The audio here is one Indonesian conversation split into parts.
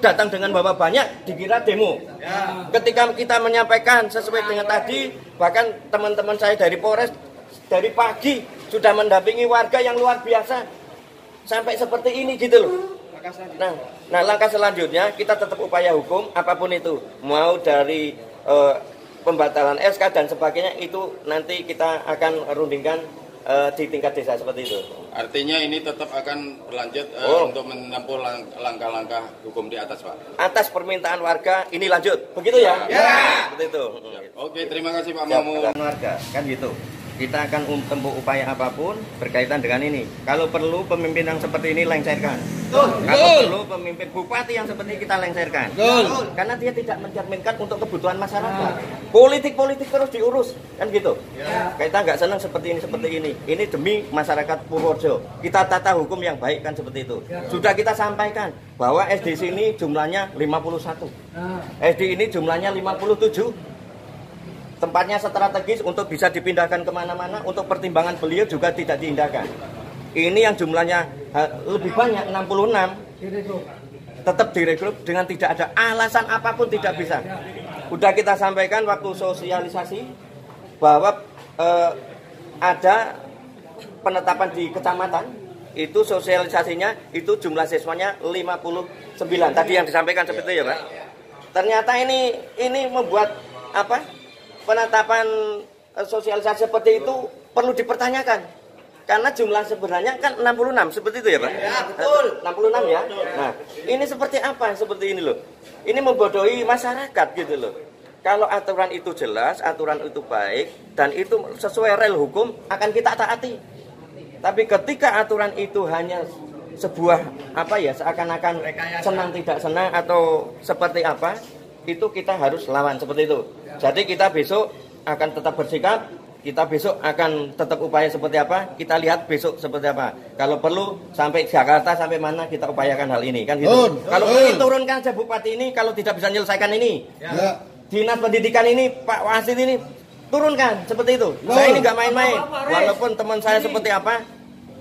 datang dengan bawa banyak dikira demo. Ketika kita menyampaikan sesuai dengan tadi, bahkan teman-teman saya dari Polres dari pagi sudah mendampingi warga yang luar biasa sampai seperti ini gitu loh. Nah langkah selanjutnya kita tetap upaya hukum apapun itu, mau dari pembatalan SK dan sebagainya itu nanti kita akan rundingkan di tingkat desa seperti itu. Artinya ini tetap akan berlanjut untuk menempuh langkah-langkah hukum di atas, Pak. Atas permintaan warga ini lanjut, begitu ya? Ya. Seperti itu. Oke, terima kasih Pak Mahmud. Warga kan gitu. Kita akan tempuh upaya apapun berkaitan dengan ini. Kalau perlu pemimpin yang seperti ini lengserkan. Kalau perlu pemimpin bupati yang seperti kita lengserkan. Karena dia tidak mencerminkan untuk kebutuhan masyarakat. Politik terus diurus, kan gitu. Kita nggak senang seperti ini. Ini demi masyarakat Purworejo. Kita tata hukum yang baik kan seperti itu. Sudah kita sampaikan bahwa SD sini jumlahnya 51. SD ini jumlahnya 57. Tempatnya strategis untuk bisa dipindahkan kemana-mana, untuk pertimbangan beliau juga tidak diindahkan. Ini yang jumlahnya lebih banyak, 66, tetap direkrut dengan tidak ada alasan apapun tidak bisa. Udah kita sampaikan waktu sosialisasi bahwa ada penetapan di kecamatan, itu sosialisasinya, itu jumlah siswanya 59. Tadi yang disampaikan seperti itu ya Pak. Ternyata ini membuat penetapan sosialisasi seperti itu perlu dipertanyakan. Karena jumlah sebenarnya kan 66, seperti itu ya Pak? Ya, betul. 66 ya? Nah, ini seperti apa? Seperti ini loh. Ini membodohi masyarakat gitu loh. Kalau aturan itu jelas, aturan itu baik, dan itu sesuai rel hukum, akan kita taati. Tapi ketika aturan itu hanya sebuah seakan-akan senang tidak senang atau seperti apa, itu kita harus lawan seperti itu. Jadi kita besok akan tetap bersikap, kita besok akan tetap upaya seperti apa, kita lihat besok seperti apa. Kalau perlu sampai Jakarta, sampai mana kita upayakan hal ini, kan gitu. Kalau perlu turunkan saja bupati ini, kalau tidak bisa menyelesaikan ini. Dinas pendidikan ini, Pak Wasit ini, turunkan seperti itu. Saya ini nggak main-main. Walaupun teman saya seperti apa,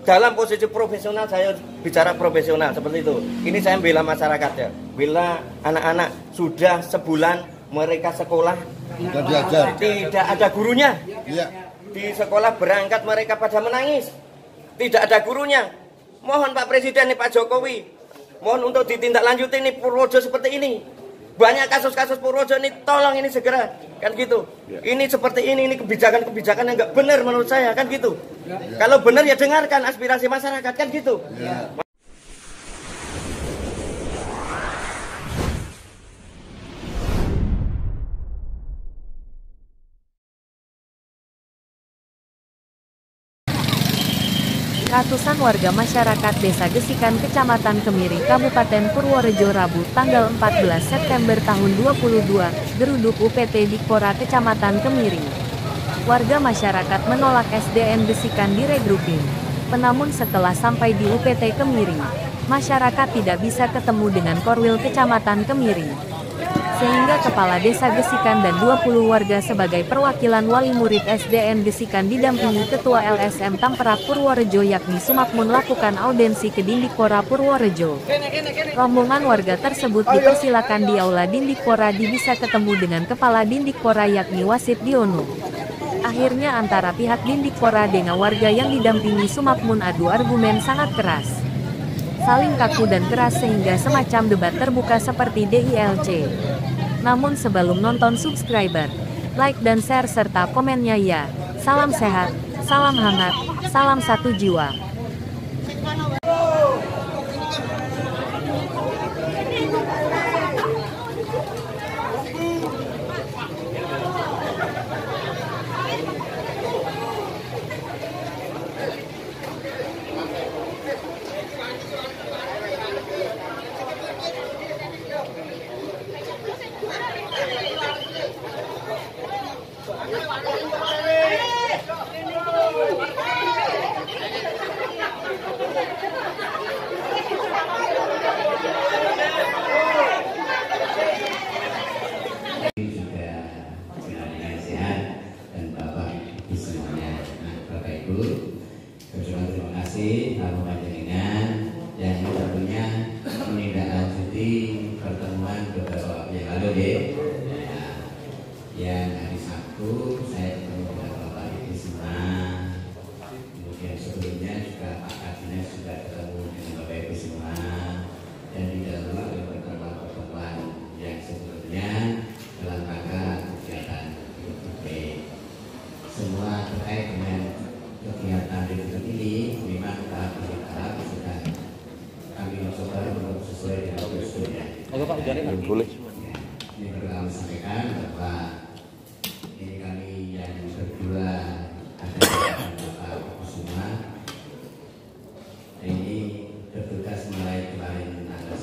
dalam posisi profesional saya bicara profesional seperti itu. Ini saya bela masyarakat ya. Bila anak-anak sudah sebulan mereka sekolah tidak ada gurunya. Di sekolah berangkat mereka pada menangis. Tidak ada gurunya. Mohon Pak Presiden nih Pak Jokowi, mohon untuk ditindaklanjuti nih Purworejo seperti ini. Banyak kasus-kasus Purworejo ini, tolong ini segera, kan gitu. Ini seperti ini kebijakan-kebijakan yang nggak benar menurut saya, kan gitu. Kalau benar ya dengarkan aspirasi masyarakat, kan gitu. Ratusan warga masyarakat Desa Gesikan Kecamatan Kemiri Kabupaten Purworejo Rabu tanggal 14 September tahun 2022 geruduk UPT Dikpora Kecamatan Kemiri. Warga masyarakat menolak SDN Gesikan diregrupin. Namun setelah sampai di UPT Kemiri, masyarakat tidak bisa ketemu dengan Korwil Kecamatan Kemiri. Sehingga Kepala Desa Gesikan dan 20 warga sebagai perwakilan wali murid SDN Gesikan didampingi Ketua LSM Tamperak Purworejo yakni Sumakmun lakukan audensi ke Dindikpora Purworejo. Rombongan warga tersebut dipersilakan di Aula Dindikpora bisa ketemu dengan Kepala Dindikpora yakni Wasit Diono. Akhirnya antara pihak Dindikpora dengan warga yang didampingi Sumakmun adu argumen sangat keras. Saling kaku dan keras sehingga semacam debat terbuka seperti DILC. Namun sebelum nonton subscriber, like dan share serta komennya ya. Salam sehat, salam hangat, salam satu jiwa. pertemuan beberapa waktu yang lalu ya. Yang hari Sabtu saya ketemu dengan Bapak Ibu semua. Kemudian sebelumnya juga Pak Kabinet sudah ketemu dengan Bapak Ibu semua. Dan didahului oleh pertemuan-pertemuan yang sebelumnya dalam rangka kegiatan UTB. Semua terkait dengan kegiatan berikut ini memang tahap sudah kami coba untuk sesuai dengan prosedurnya. Boleh. Ini perlu kami sampaikan bahwa ini kami yang berdua ada Bapak semua ini bertugas mulai kemarin tanggal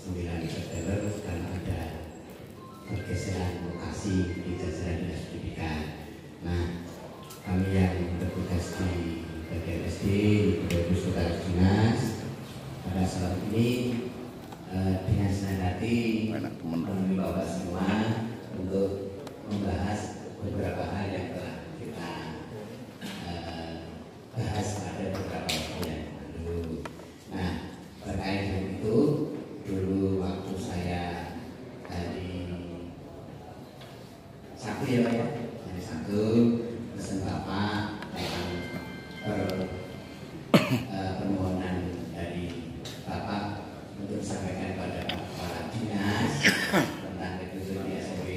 9 September dan ada pergeseran lokasi di jajaran dinas pendidikan. Nah, kami yang bertugas di bagian SD di Sekretaris Dinas pada saat ini dengan senang hati menemui Bapak semua untuk membahas beberapa hal yang telah kita bahas pada beberapa waktu yang lalu. Nah, terkait dengan itu, dulu waktu saya hari Sabtu ya Pak ya, hari Sabtu pesan Bapak tentang permohonan dari Bapak untuk disampaikan kepada kepala dinas tentang keputusan di SMP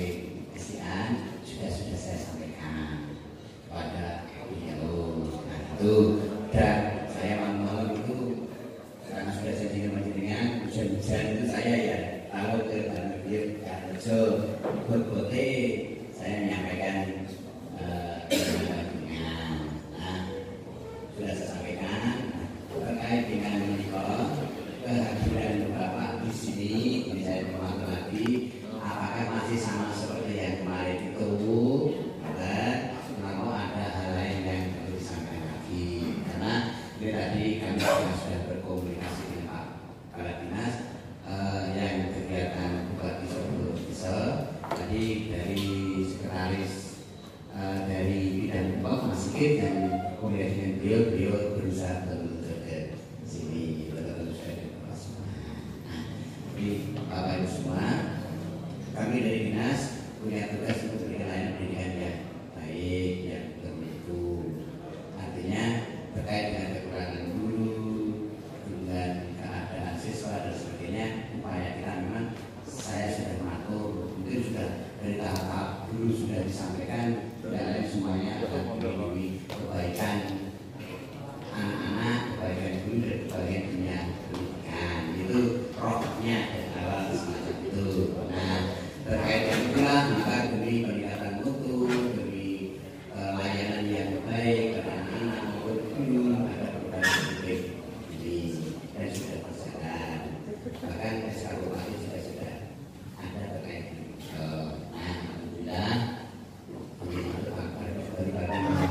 SDN sudah saya sampaikan kepada beliau. Nah itu, dan saya malam itu karena sudah jadi dengan hujan-hujan itu saya ya tahu ke dalam beliau Karjo berbote saya menyampaikan sudah saya sampaikan terkait dengan kehadiran Bapak di sini. Ini saya mengulang lagi, apakah masih sama seperti yang kemarin itu atau ada hal lain yang perlu disampaikan lagi, karena ini tadi kami sudah berkomunikasi dengan Pak Kepala Dinas yang kegiatan Bupati Solo tadi dari sekretaris dari bidang Bapak Mas Sigit dan komunikasi dengan beliau berusaha untuk ke sini betul-betul saya di semua. Jadi Bapak Ibu semua, kami dari dinas punya tugas untuk memberikan layanan pendidikan yang baik, yang bermutu. Artinya terkait dengan kekurangan guru, dengan keadaan siswa dan sebagainya, upaya kita memang saya sudah mengatur, mungkin sudah dari tahap dulu sudah disampaikan dan semuanya akan menjadi kebaikan anak-anak, kebaikan guru dan kebaikan dunia pendidikan. Itu rohnya dan awal semacam itu. Nah, terkait dengan itulah maka demi peningkatan mutu, demi layanan yang baik pada anak-anak maupun guru, ada beberapa titik ini dan sudah berjalan. Bahkan SK Bupati sudah ada terkait dengan alhamdulillah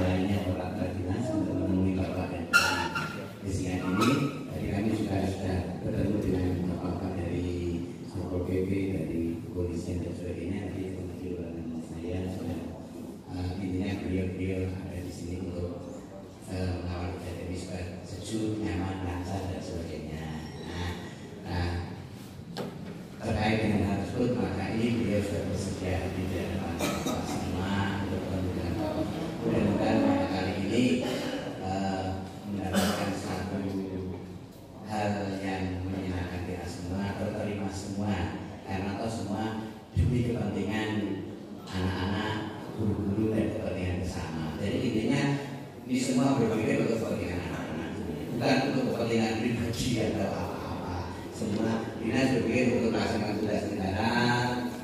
lainnya Bapak Dinas untuk menemui Bapak dan di sini ini. Jadi kami juga sudah bertemu dengan Bapak dari Satpol PP, dari kepolisian dan sebagainya. Jadi kemudian saya sudah intinya beliau ada di sini untuk mengawal kita jadi supaya sejuk, nyaman, lancar dan sebagainya. Nah, terkait dengan hal tersebut maka ini beliau sudah bersedia di dalam semua untuk bertemu dengan Bapak. Mudah-mudahan pada kali ini mendapatkan satu hal yang menyenangkan kita semua atau terima semua, karena atau semua demi kepentingan anak-anak, guru-guru dan kepentingan bersama. Jadi intinya ini semua berpikir untuk kepentingan anak-anak, bukan untuk kepentingan pribadi atau apa-apa. Semua dinas berpikir untuk melaksanakan tugas negara,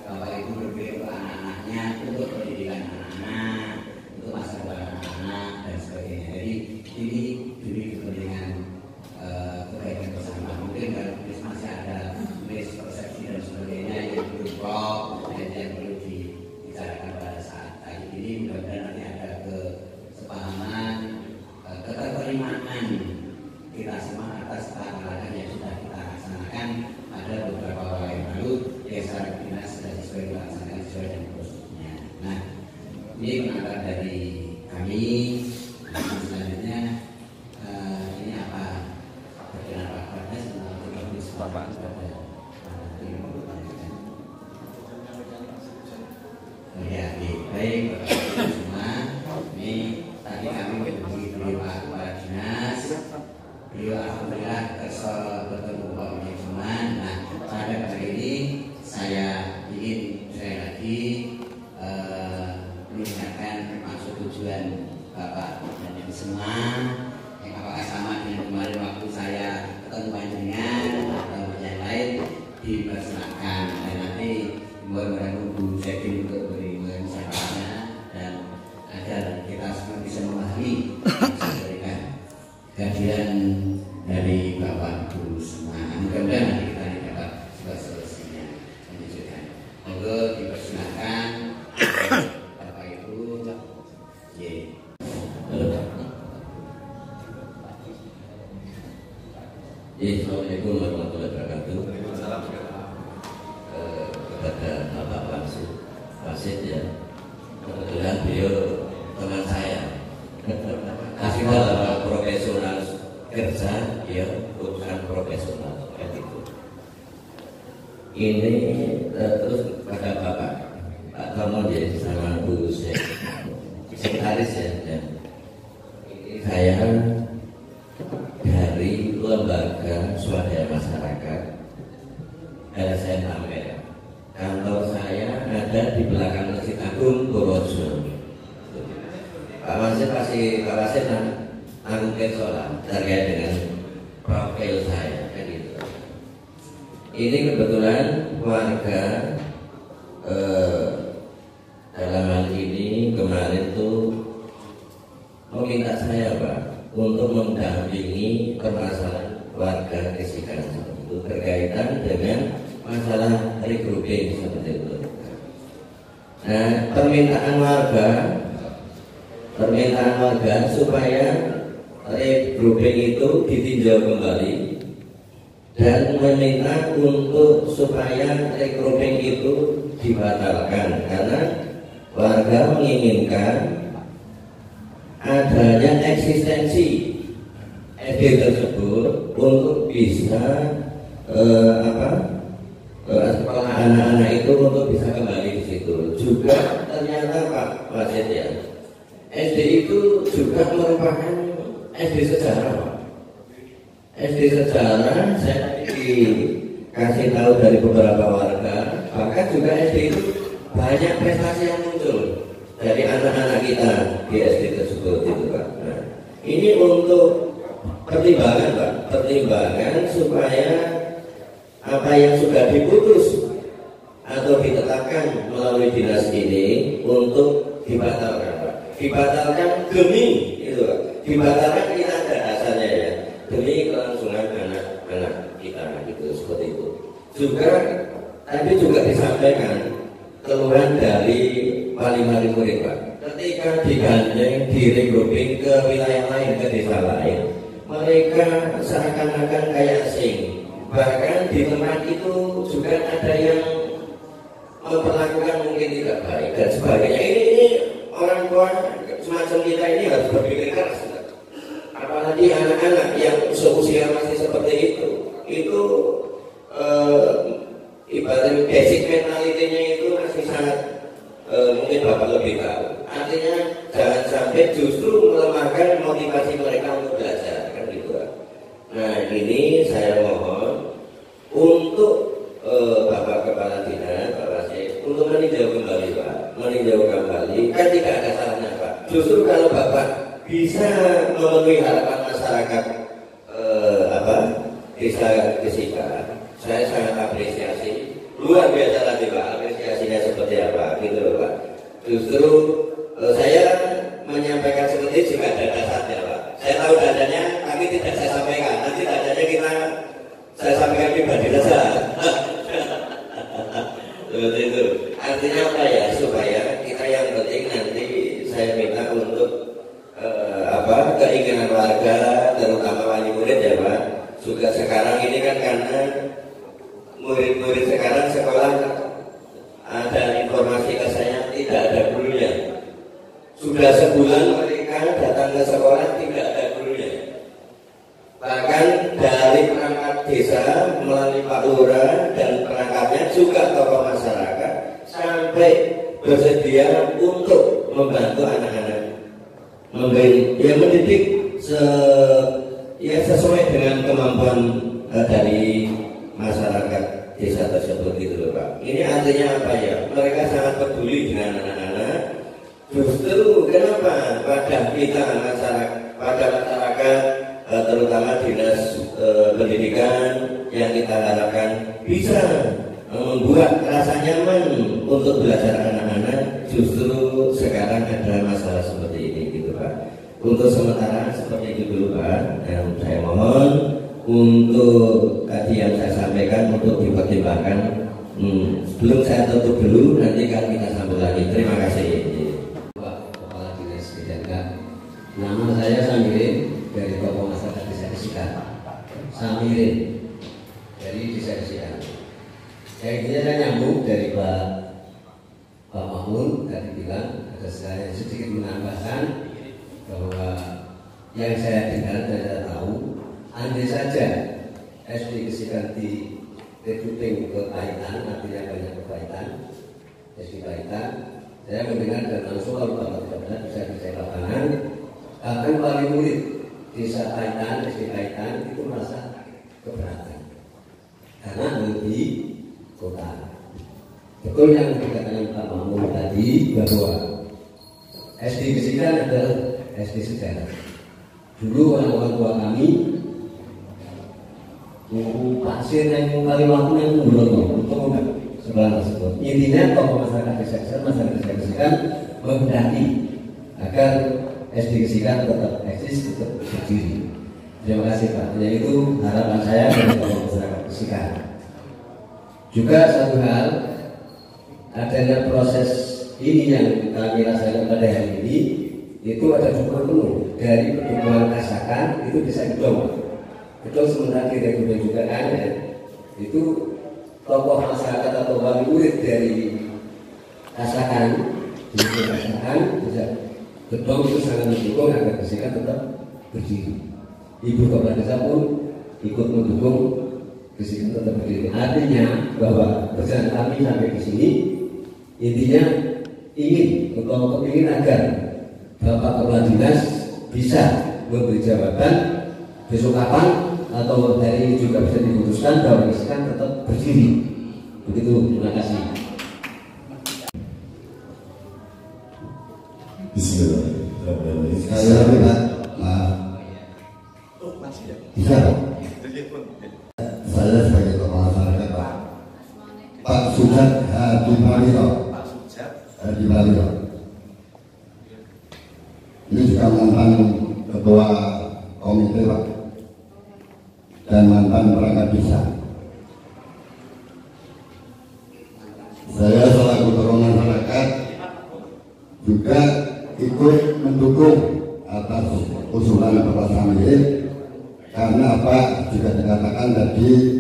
Bapak Ibu berpikir untuk anak-anaknya, untuk pendidikan anak-anak, untuk masa depan anak-anak dan sebagainya. Jadi ini demi kepentingan kebaikan bersama. Mungkin kalau masih ada mispersepsi dan sebagainya yang perlu dan yang perlu dibicarakan pada saat kali ini. Mudah-mudahan nanti ada kesepahaman, keterterimaan kita semua atas langkah-langkah yang sudah kita laksanakan pada beberapa waktu yang lalu yang secara dinas sudah sesuai dilaksanakan sesuai dengan prosedurnya. Nah, ini pengantar dari kami. Selanjutnya ini apa? Perkenalan Pak Kades, Bapak. Oh ya, baik Bapak Ibu semua. Ini tadi kami menghubungi beliau Pak Kepala Dinas. Beliau alhamdulillah bertemu Bapak Ibu semua. Nah, pada kali ini saya ingin lagi mengingatkan maksud tujuan Bapak dan Ibu semua. Yang apakah sama dengan kemarin waktu saya ketemu panjenengan atau yang lain dipersilakan, dan nanti mudah-mudahan nunggu check-in untuk beri menyampaikannya dan agar kita semua bisa memahami memberikan kehadiran dari Bapak Ibu semua. Mudah-mudahan nanti kita dapat solusinya menyusulkan. Monggo dipersilakan Bapak Ibu. Assalamualaikum warahmatullahi wabarakatuh. Kepada Bapak Wasid ya, kebetulan beliau teman saya. Asal profesional kerja, ya bukan profesional kayak gitu. Ini terus pada Bapak Pak Tomo ya sama Bu Sekretaris ya. Ini saya dari lembaga swadaya masyarakat LSM Ampera. Kantor saya ada di belakang Masjid Agung Purworejo. Pak Wasid pasti Pak Wasid nanggung soal terkait dengan profil saya kan gitu. Ini kebetulan warga dalam hal ini kemarin tuh meminta saya Pak untuk mendampingi permasalahan warga Gesikan itu berkaitan dengan masalah regrouping seperti itu. Nah, permintaan warga supaya regrouping itu ditinjau kembali dan meminta untuk supaya regrouping itu dibatalkan karena warga menginginkan adanya eksistensi SD tersebut untuk bisa sekolah anak-anak itu untuk bisa kembali di situ. Juga ternyata Pak Wasid ya, SD itu juga merupakan SD sejarah Pak. SD sejarah saya dikasih tahu dari beberapa warga, bahkan juga SD itu banyak prestasi yang muncul dari anak-anak kita di SD tersebut itu Pak. Nah, ini untuk pertimbangan Pak, pertimbangan supaya apa yang sudah diputus atau ditetapkan melalui dinas ini untuk dibatalkan Pak. Dibatalkan demi itu Pak. Dibatalkan kita ada dasarnya ya, demi kelangsungan anak-anak kita gitu seperti itu. Juga tadi juga disampaikan keluhan dari wali-wali murid Pak, ketika digandeng di-regrouping ke wilayah lain, ke desa lain, mereka seakan-akan kayak asing. Bahkan di tempat itu juga ada yang memperlakukan mungkin tidak baik dan sebagainya. Ini orang tua semacam kita ini harus berpikir keras. Apalagi anak-anak yang seusia masih seperti itu ibaratnya basic mentalitinya itu masih sangat mungkin Bapak lebih tahu. Artinya jangan sampai justru melemahkan motivasi mereka untuk belajar kan gitu. Nah ini saya mohon untuk Bapak Kepala Dinas, Pak Wasid untuk meninjau kembali Pak, meninjau kembali kan tidak ada salahnya Pak. Justru kalau Bapak bisa memenuhi harapan masyarakat desa Gesikan, saya sangat apresiasi, luar biasa lagi Pak, apresiasinya seperti apa gitu loh Pak. Justru saya menyampaikan seperti jika ada dasarnya Pak. Saya tahu dasarnya, tapi tidak saya sampaikan. Nanti dasarnya saya sampaikan pribadi saja. Seperti itu. Artinya apa ya? Supaya kita yang penting nanti saya minta untuk keinginan warga, terutama wali murid ya Pak. Juga sekarang ini kan karena murid-murid sekarang sekolah ada informasi ke saya tidak ada gurunya. Sudah sebulan mereka datang ke sekolah tidak ada gurunya. Bahkan dari perangkat desa melalui Pak Lurah bersedia untuk membantu anak-anak, mendidik sesuai dengan kemampuan dari masyarakat desa tersebut gitu loh Pak. Ini artinya apa ya? Mereka sangat peduli dengan anak-anak. Justru kenapa pada kita masyarakat terutama dinas pendidikan yang kita harapkan bisa membuat rasa nyaman untuk belajar anak-anak, justru sekarang ada masalah seperti ini gitu Pak. Untuk sementara seperti itu dulu Pak, dan saya mohon untuk tadi yang saya sampaikan untuk dipertimbangkan. Sebelum saya tutup dulu, nanti kan kita sambung lagi. Terima kasih Pak Kepala Dinas PDAK. Nama saya Samirin dari Tokoh Masyarakat Desa Gesikan. Samirin dari Desa Gesikan. Saya nyambung dari Pak Mahmud tadi bilang, ada saya sedikit menambahkan bahwa yang saya dengar dan saya tahu, andai saja SD Gesikan di recruiting ke Paitan, artinya banyak ke Paitan, SD Paitan, saya mendengar dan langsung kalau Bapak tidak benar bisa dicek lapangan, bahkan wali murid desa Paitan, SD Paitan itu merasa keberatan karena lebih kota. Betul yang dikatakan Pak Mahmud tadi bahwa SD Gesikan adalah SD sejarah. Dulu orang tua kami pasir yang kali waktu yang belum untuk sebelah tersebut. Intinya tokoh masyarakat desa Gesikan menghendaki agar SD Gesikan tetap eksis, tetap berdiri. Terima kasih Pak. Yaitu harapan saya dari tokoh masyarakat Gesikan. Juga satu hal, adanya proses ini yang kami rasakan pada hari ini, itu ada dukungan penuh dari pertumbuhan Kasakan itu bisa gedong. Gedong sementara kita juga kan ya, itu tokoh masyarakat atau wali murid dari Kasakan, bisa gedong itu sangat mendukung agar Gesikan tetap berdiri. Ibu kepala desa pun ikut mendukung Gesikan tetap berdiri. Artinya bahwa perjalanan kami sampai di sini intinya ingin atau kepingin agar Bapak Kepala Dinas bisa memberi jawaban besok kapan atau hari ini juga bisa diputuskan bahwa Gesikan tetap berdiri. Begitu, terima kasih. Bismillahirrahmanirrahim. Saya minta maaf. Bisa Pak? Saya sebagai tokoh masyarakat Pak Sujat Hadi Malito. Hadi Malito. Ini juga mantan ketua komite Pak dan mantan perangkat desa. Saya selaku tokoh masyarakat juga ikut mendukung atas usulan Bapak Samirin karena apa juga dikatakan tadi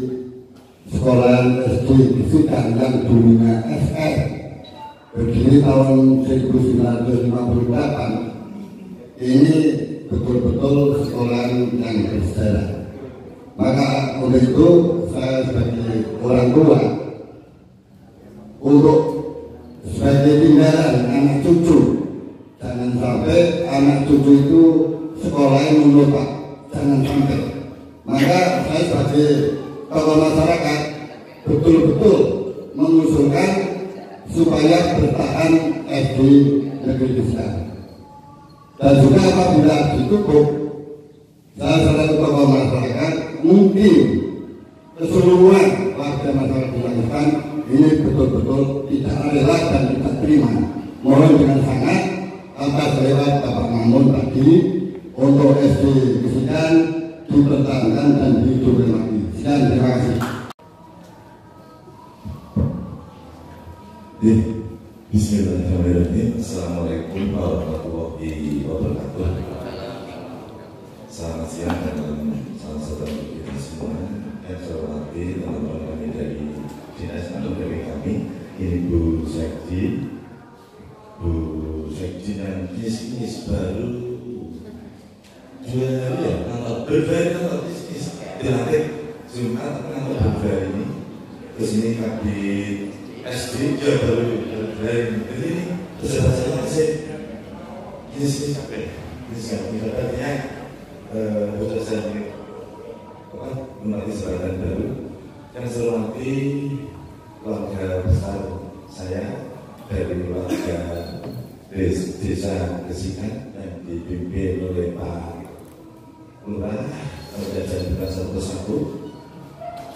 sekolah SD Gesikan yang dulunya SR berdiri tahun 1958 ini betul-betul sekolah yang bersejarah. Maka untuk itu saya sebagai orang tua untuk sebagai tinggalan anak cucu, jangan sampai anak cucu itu sekolah yang menurut Pak, jangan sampai. Maka saya sebagai tokoh masyarakat betul-betul mengusulkan supaya bertahan SD Negeri Gesikan. Dan juga apabila ditutup, saya selaku tokoh masyarakat mungkin keseluruhan warga masyarakat Gesikan ini betul-betul tidak rela dan tidak terima. Mohon dengan sangat atas lewat Bapak Mahmud tadi untuk SD Gesikan dipertahankan dan dihidupkan lagi. Sekian, terima kasih. Bismillahirrahmanirrahim. Assalamualaikum warahmatullahi wabarakatuh. Selamat siang dan salam sejahtera untuk kita semua. Yang saya hormati teman-teman kami dari dinas atau dari kami, ini Bu Sekji nanti sini baru 2 hari ya, berbayar tanggal bisnis dilantik Jumat tanggal berbayar ini. Terus ini Kabit SD ya baru ini peserta saya masih ini sih sampai ini sebenarnya peserta saya ini melatih sebagian baru yang saya hormati keluarga besar saya dari warga desa Gesikan yang dipimpin oleh Pak Lurah Jajan Bekasi Satu.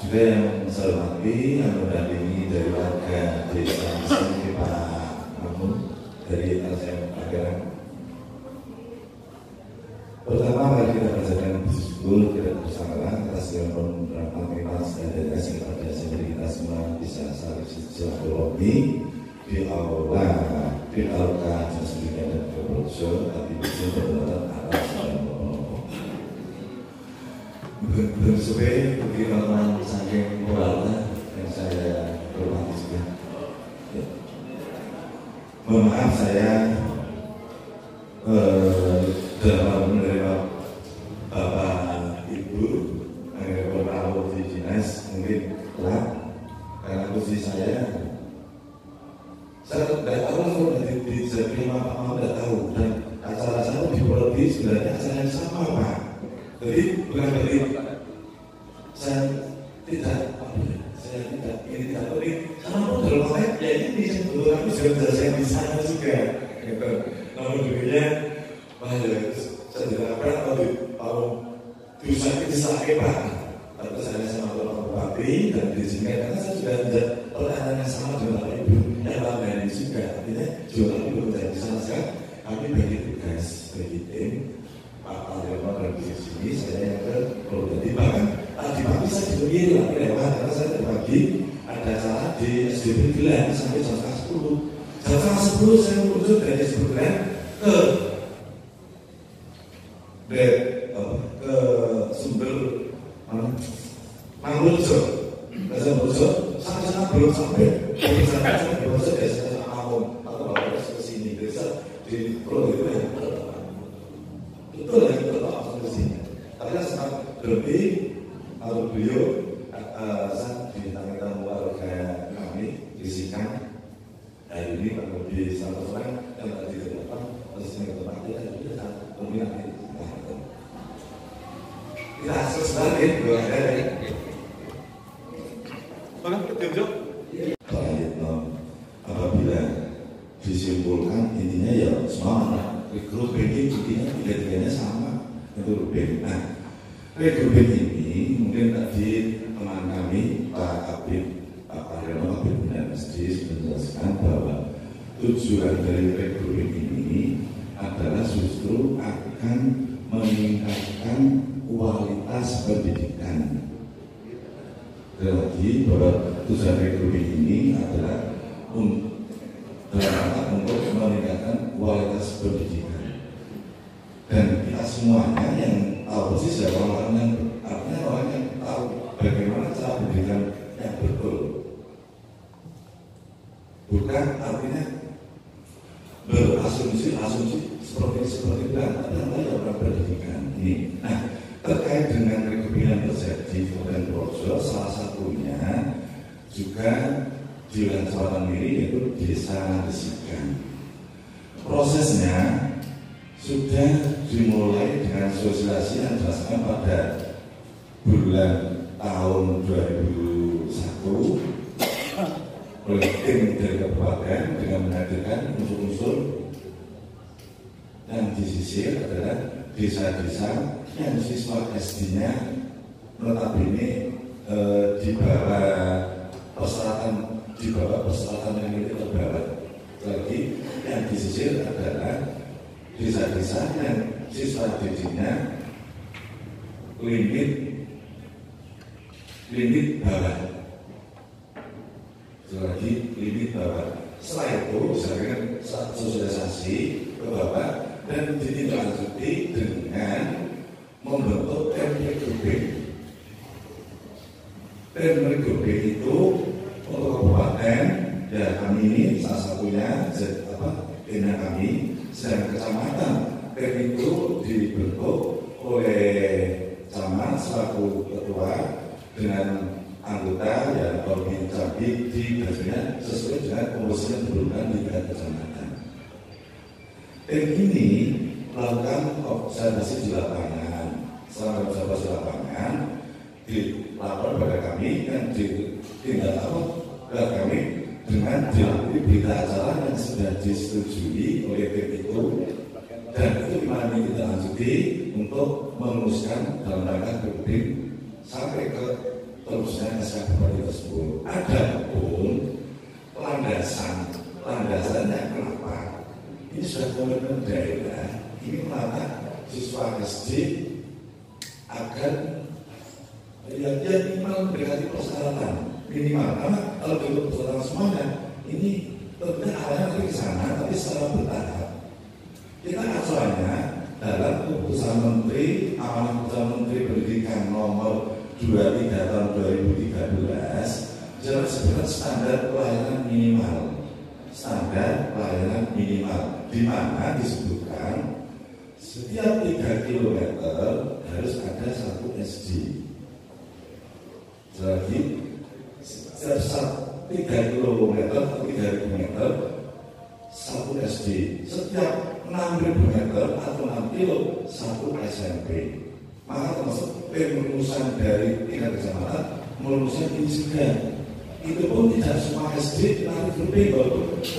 Juga yang saya hormati yang mendampingi dari warga desa Gesikan Pak Mamun dari LSM Agarang. Pertama mari kita bacakan bersyukur kita bersama atas yang rahmat dan kasih kepada sehingga kita semua bisa saling silaturahmi di aula di alka jasmine dan kebersihan tapi bisa berdoa atas dan bersesuai bagaimana saking moralnya yang saya hormati juga. Mohon maaf saya dalam menerima Bapak Ibu yang bertamu di dinas mungkin telat karena posisi saya tidak tahu di terima apa tidak tahu dan acara saya di Polri sebenarnya acara yang sama Pak. Jadi bukan berarti saya tidak ini tidak pergi karena dalam saya ya ini sebetulnya aku juga menjelaskan di sana juga gitu. Namun dulunya saya tidak tahu bisa disahkan Pak. Tapi saya sama Bapak Bupati dan di sini karena saya sudah ada pertanyaan yang sama dengan Bapak Ibu yang lain juga artinya juga belum menjadi salah sekali kami bagi tugas bagi tim Pak Alderma dan di sini saya yang jadi bahkan tadi pagi saya dipanggil lagi lewat karena saya tadi pagi ada acara di SDP Gelang sampai jam 10. Jam 10 saya menuju dari SDP Gelang ke sumber Mangurjo, sampai belum sampai. Di sana belum sampai saya awam atau harus ke sini desa di Pulau itu ya. Itu lagi berapa ke sini. Tapi sangat berlebih kalau beliau saat ditanya tamu warga kami Gesikan hari ini kalau di satu orang yang tadi terdapat harus yang tempatnya itu sangat dominan. Kita sesuai apabila disimpulkan intinya ya semua rekrutmen intinya tiga-tiganya sama itu rekrutmen. Nah, rekrutmen ini mungkin tadi teman kami Pak Kabid Pak Aryono Kabid dan Masjid menjelaskan bahwa tujuan dari rekrutmen ini adalah justru akan meningkatkan kualitas pendidikan. Lagi bahwa tujuan rekrutmen ini adalah untuk meningkatkan kualitas pendidikan. Dan kita semuanya yang tahu sih orang yang artinya orang yang tahu bagaimana cara pendidikan yang betul. Bukan artinya berasumsi seperti itu, tapi namanya orang pendidikan ini. Nah, terkait dengan rekrutmen terjadi di Kabupaten Purworejo, salah satunya juga di wilayah Kecamatan Miri yaitu Desa Gesikan. Prosesnya sudah dimulai dengan sosialisasi yang dilaksanakan pada bulan tahun 2001 oleh tim dari kabupaten dengan menghadirkan unsur-unsur yang disisir adalah desa-desa yang siswa SD-nya notabene di bawah persyaratan yang itu terbarat. Lagi yang disisir adalah desa-desa yang siswa didiknya limit bawah. Lagi limit bawah. Setelah itu misalkan sosialisasi ke bawah dan ditindaklanjuti dengan membentuk MPGB. MPGB itu untuk kabupaten ya kami ini salah satunya dengan kami sedang kecamatan dan itu dibentuk oleh camat selaku ketua dengan anggota ya Korbin Jambi di bajunya sesuai dengan komposisi yang diperlukan di tingkat kecamatan. Tim ini melakukan observasi di lapangan. Setelah observasi lapangan, dilapor pada kami yang ditindaklanjuti pada kami dengan dilakukan berita acara yang sudah disetujui oleh tim itu, dan itu kami kita lanjuti untuk merumuskan dalam rangka berunding sampai ke terusnya SK Bupati tersebut. Adapun landasannya kenapa? Ini sudah komitmen daerah, ini melatih siswa SD agar yang minimal mendekati persyaratan minimal, karena kalau belum persyaratan semuanya ini tentunya arahnya nanti ke sana, tapi secara bertahap. Kita acuannya dalam keputusan Menteri, amanah keputusan Menteri Pendidikan nomor 23 tahun 2013 jelas sebenarnya standar pelayanan minimal. Standar pelayanan minimal di mana disebutkan setiap 3 km harus ada 1 SD. Jadi setiap 3 km atau 3.000 meter 1 SD. Setiap 6.000 meter atau 6 kilo 1 SMP. Maka termasuk perumusan dari tingkat kecamatan merumuskan ini juga. Itu pun tidak semua SD nanti berbeda,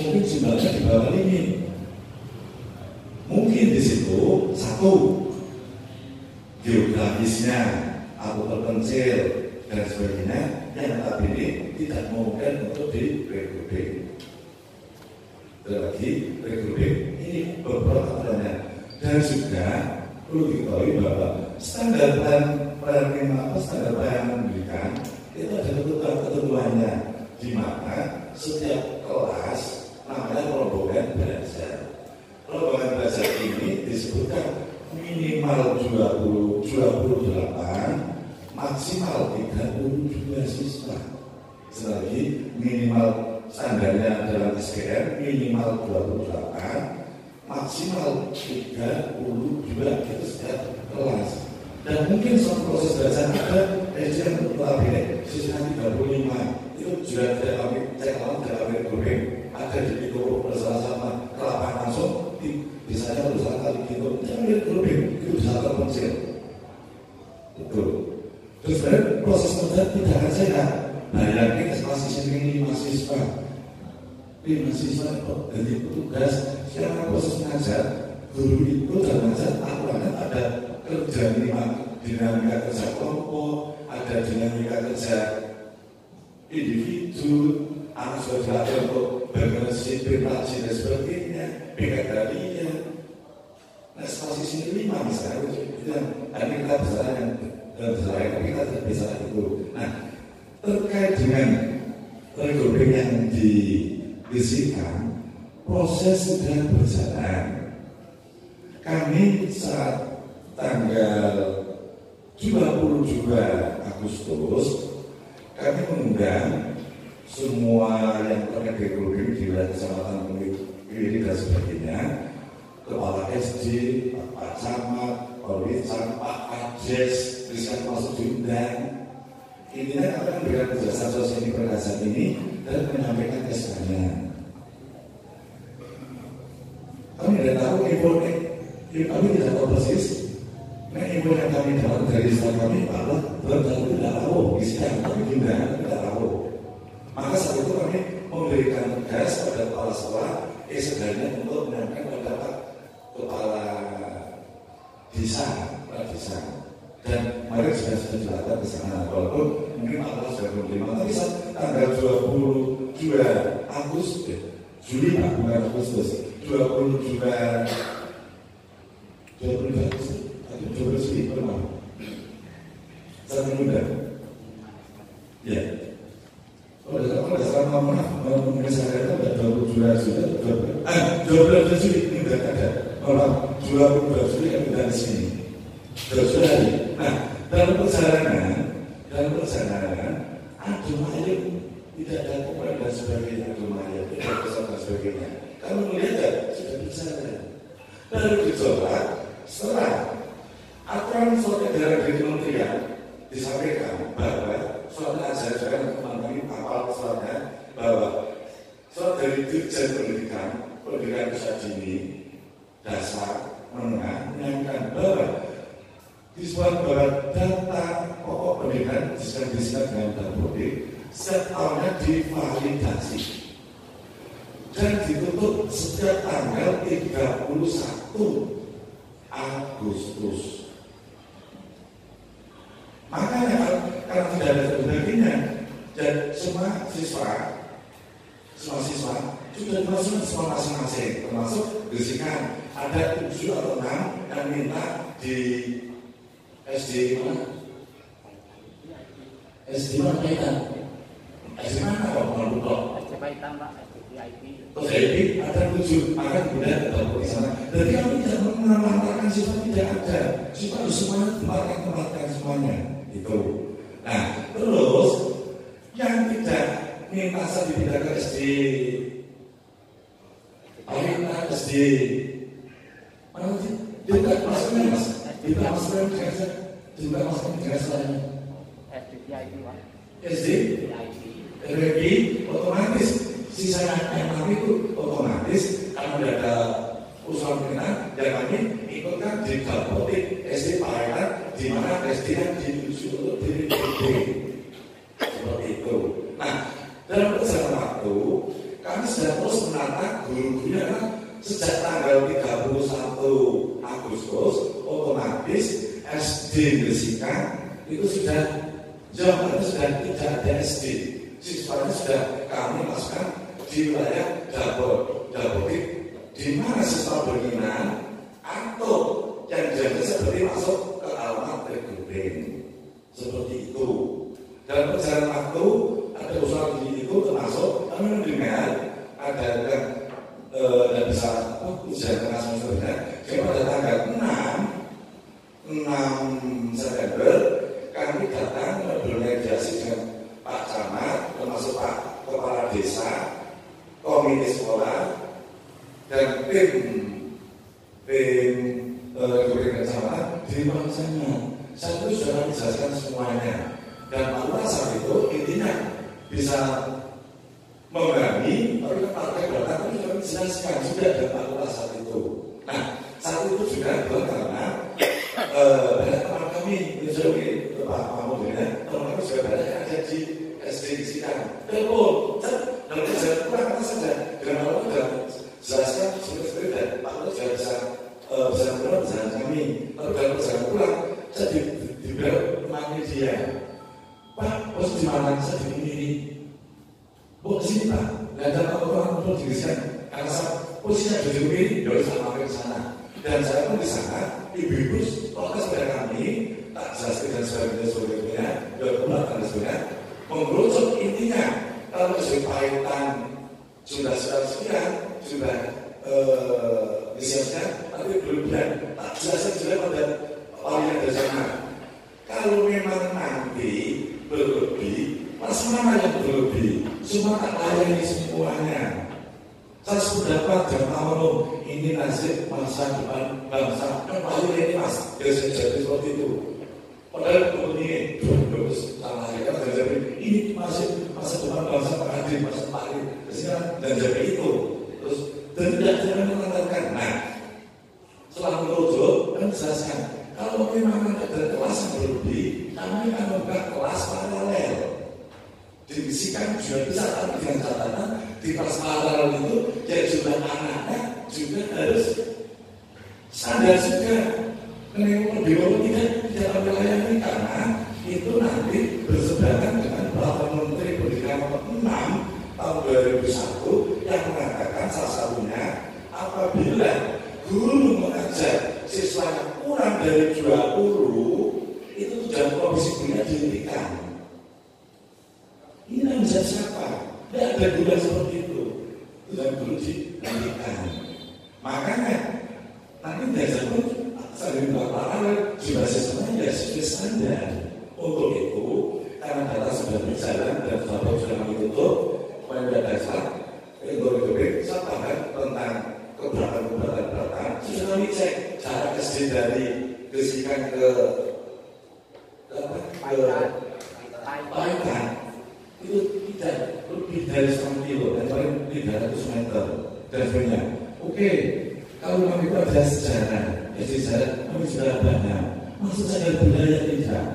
mungkin jumlahnya di bawah ini. Mungkin di situ satu geografisnya atau terpencil dan sebagainya yang notabene tidak mungkin untuk di-recruiting. Lagi recruiting ini beberapa aturannya, dan juga perlu diketahui bahwa standar pelayanan pendidikan itu ada ketentuannya, di mana setiap kelas namanya rombongan belajar. Rombongan belajar ini disebutkan minimal 28, maksimal 32 siswa. Selagi minimal standarnya dalam SKM minimal 28, maksimal 32 itu setiap kelas. Dan mungkin suatu proses belajar ada SD yang lebih siswa 35 itu juga tidak kami cek lawan, tidak kami grouping. Ada di itu bersama-sama ke lapangan langsung misalnya berusaha kali gitu, jangan grouping itu bisa terpencil. Betul. Terus proses belajar tidak akan sehat. Bayangin kelas ini 5 siswa. 5 siswa jadi petugas sekarang proses mengajar, guru itu dan mengajar aturannya ada kerja dinamika kerja kelompok, ada dinamika kerja individu, anak sudah dilatih untuk berprinsip, rajin dan sebagainya, beda-bedanya. Nah, posisi ini 5 misalnya, itu yang kita bisa yang kita tidak bisa itu. Nah, terkait dengan recruiting yang diisikan, proses sudah berjalan. Kami saat tanggal 22 Agustus kami mengundang semua yang terkait recruiting di wilayah kecamatan Kemiri dan sebagainya, kepala SD, Pak Camat, Polwican, Pak Kades, bisa masuk diundang. Intinya kami akan memberikan penjelasan sosial di perkasan ini dan menyampaikan SK-nya. Kami tidak tahu info kami tidak tahu persis. Nah, info yang kami dapat dari staff kami bahwa belum tidak tahu isinya, tapi diundang tidak tahu. Maka saat itu kami memberikan tugas pada kepala sekolah sebenarnya untuk menyampaikan pendapat kepala desa, dan mereka sudah dilakukan ke sana. Walaupun mungkin Allah sudah belum terima, tapi saat tanggal 22 Agustus, Juli bukan Agustus, 22 Agustus, atau 12 Juli pernah. Saya mengundang. Ya. Kalau saya ngomong misalnya itu ada 22 Juli tidak ada. Kalau 22 Juli kan udah di sini. Sudah. Nah, dalam perjalanan ada mayat tidak ada kumpulan dan sebagainya, ada mayat tidak besar dan sebagainya. Kamu melihat sudah bicara. Lalu dicoba setelah aturan surat edaran dari kementerian disampaikan bahwa surat ajar jangan teman-teman apal suratnya Dirjen Pendidikan Usaha Dini Dasar Menengah menyampaikan bahwa siswa bahwa data pokok pendidikan disesuaikan dengan dapodik setiap tahunnya divalidasi dan ditutup setiap tanggal 31 Agustus. Makanya karena tidak ada terbaginya dan semua siswa sudah masuk ke sekolah masing-masing, termasuk Gesikan. Ada 7 atau 6 yang minta di SD mana? SD mana Paitan? SD mana kok mau buka? SD Paitan Pak, SD VIP. VIP ada 7, akan kemudian ada di sana. Jadi kami tidak menawarkan siswa tidak ada, siswa harus semuanya tempatkan semuanya. Itu. Nah, terus yang tidak minta saya dipindah ke SD, Paitan SD. Mana sih? Juga masuknya mas. Juga masuknya biasa. Juga masuknya biasa. SD VIP Pak. SD VIP otomatis sisanya yang kami itu otomatis kalau tidak ada usulan pimpinan yang kami ikutkan di dapodik SD Paitan di mana SD yang dituju untuk diri seperti itu. Nah, dalam perjalanan waktu kami sudah terus menata guru-gurunya sejak tanggal 31 Agustus otomatis SD Gesikan itu sudah jam sudah tidak ada SD. Siswanya sudah kami masukkan di wilayah dapodik di mana siswa berminat atau yang jadi seperti masuk ke alamat rekrutmen seperti itu. Dalam perjalanan waktu ada usaha itu termasuk kami mendengar ada yang bisa ujian tengah semesternya pada tanggal 6 September kami datang bermediasi dengan Pak Camat termasuk Pak Kepala Desa, komite sekolah dan tim Gubernur Kecamatan di sana. Saya itu sudah menjelaskan semuanya dan Pak Lurah saat itu intinya bisa mengurangi, tapi partai belakang itu sudah menjelaskan sudah ada Pak Lurah saat itu. Nah, saat itu juga karena banyak teman kami menjadi Pak Mahmud ya, teman kami juga banyak yang ada di SD Gesikan. Telepon, dan saya kurang kata saja dengan Pak Lurah dan jelaskan seperti dan Pak Lurah juga bisa pulang jalan kami. Lalu dalam perjalanan pulang, saya dibilang temannya dia, Pak, bos di mana? Saya di ini. Bos di sini Pak, nggak ada apa-apa untuk diriskan. Karena saya posisinya di sini, ya saya mampir ke sana. Dan saya pun di sana, ibu-ibu protes pada kami, tak jelaskan dan sebagainya, dan pulang dan sebagainya, mengerucut intinya kalau sudah Paitan sudah sekian, sudah disiapkan, tapi berlebihan, tak jelaskan juga pada orang yang ada sana. Kalau memang nanti berlebih, pas mana yang berlebih? Semua tak layani semuanya. Saya sudah pada tahu ini nasib masa depan bangsa. Kan paling ini mas, jadi seperti itu. Padahal ini terus salah ya kan jadi ini masih masa depan bangsa Pak Hadi masa paling dan jadi itu terus dan tidak jangan mengatakan. Nah, setelah merujuk kan jelaskan kalau memang ada kelas yang berlebih, kami akan membuka kelas paralel. Dibisikan juga bisa tapi dengan catatan di kelas paralel itu ya jumlah anaknya juga harus sadar juga. Kenapa tidak kami layani karena itu nanti berseberangan dengan Peraturan Menteri Pendidikan nomor 6 tahun 2001 yang mengatakan salah satunya apabila guru mengajar siswa yang kurang dari 20 itu jam provisi gurunya dihentikan. Ini yang bisa siapa? Tidak ada guru seperti itu. Jam guru dihentikan. Makanya nanti biasa pun saya paralel juga sistemnya ya sesuai standar. Untuk itu karena data sudah berjalan dan sudah kami tutup pada dasar itu saya tambah tentang keberatan sudah kami cek cara SD dari Gesikan ke Paitan itu tidak lebih dari 1 kilo dan paling 300 meter dan sebagainya. Oke, kalau kami itu ada sejarah, sejarah kami sudah banyak. Masuk cagar budaya tidak.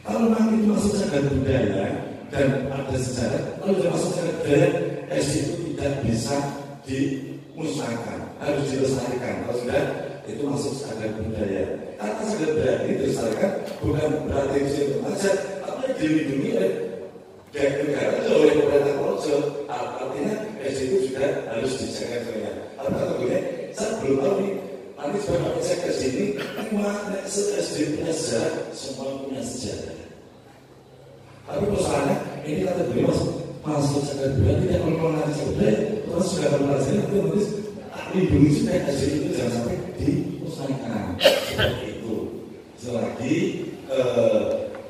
Kalau kami itu masuk cagar budaya dan ada sejarah, kalau sudah masuk cagar budaya, SD itu tidak bisa dimusnahkan, harus dilestarikan. Kalau sudah itu masuk cagar budaya. Kata cagar budaya ini dilestarikan bukan berarti itu saja, tapi dilindungi oleh negara, oleh pemerintah Projo. Artinya SD itu juga harus dijaga. Artinya saya belum tahu nih. Nanti sebab saya ke sini, mana SD punya sejarah, semua punya sejarah. Tapi persoalannya ini kata beliau masuk cagar budaya tidak perlu nanti cagar budaya, terus sudah berhasil nanti lindungi supaya SD itu jangan sampai dimusnahkan. Seperti itu. Selagi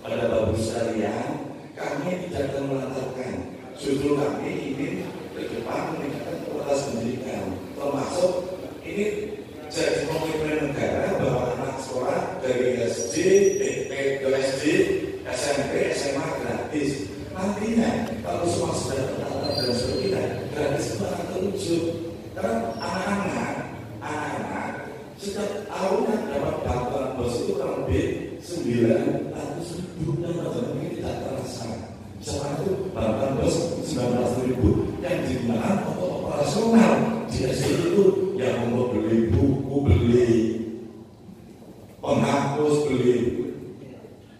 pada babu sekalian, kami tidak akan melantarkan. Justru kami ingin ke depan meningkatkan kualitas pendidikan, termasuk ini jadi komitmen negara bahwa anak sekolah dari SD, SD, SMP, SMA gratis. Nantinya kalau semua sudah tertata dan sebagainya, gratis itu akan terwujud. Karena anak-anak setiap tahunnya dapat bantuan bos itu kurang lebih 900.000 dan ini tidak terasa. Misalnya itu bantuan bos 19.000 yang digunakan untuk operasional di SD itu yang mau beli buku, beli penghapus, beli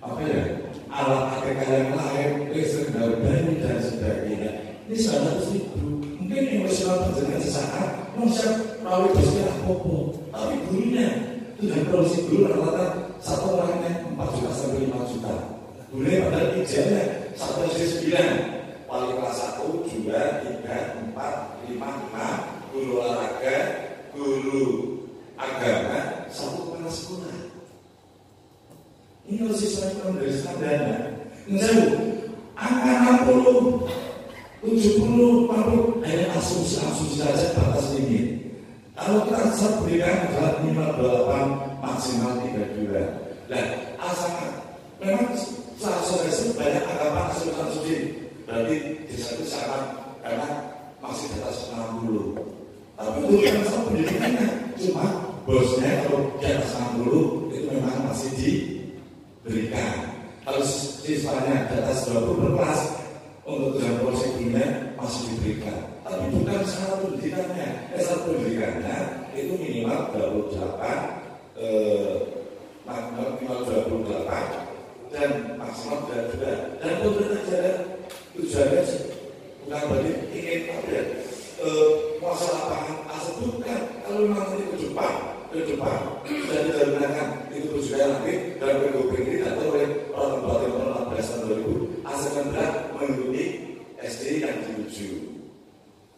apa ya, alat ATK yang lain, listrik dari dan sebagainya. Ini 100.000. Mungkin emosional terjadi sesaat, manusia melalui bosnya apa-apa. Tapi gurunya itu dari produksi guru rata-rata satu orangnya 4 juta sampai 5 juta. Gurunya padahal ijazahnya 1 SD 9, wali kelas 1, 2, 3, 4, 5, 6, guru olahraga, guru agama, 1 kepala sekolah. Ini harus disesuaikan dari standarnya. Misalnya, angka 60, 70, 40, hanya asumsi saja batas limit. Kalau kita berikan adalah minimal 28, maksimal 32. Dan asalkan memang seharusnya banyak anggapan asumsi. Berarti di satu syarat karena masih di atas 60. Tapi untuk yang sama pendidikannya cuma bosnya kalau di atas 60 itu memang masih diberikan. Kalau siswanya di atas 20 per kelas untuk dalam prosedurnya masih diberikan. Tapi bukan syarat pendidikannya. Syarat pendidikannya itu minimal 28, dan maksimal 22. Dan pemerintah daerah tujuannya bukan berarti ingin apa ya, masalah lapangan asal, bukan. Kalau memang ini ke depan sudah tidak gunakan itu tujuannya nanti dalam PGB ini atau oleh orang tahun 14 tahun 2000 asalkan berat mengikuti SD yang dituju.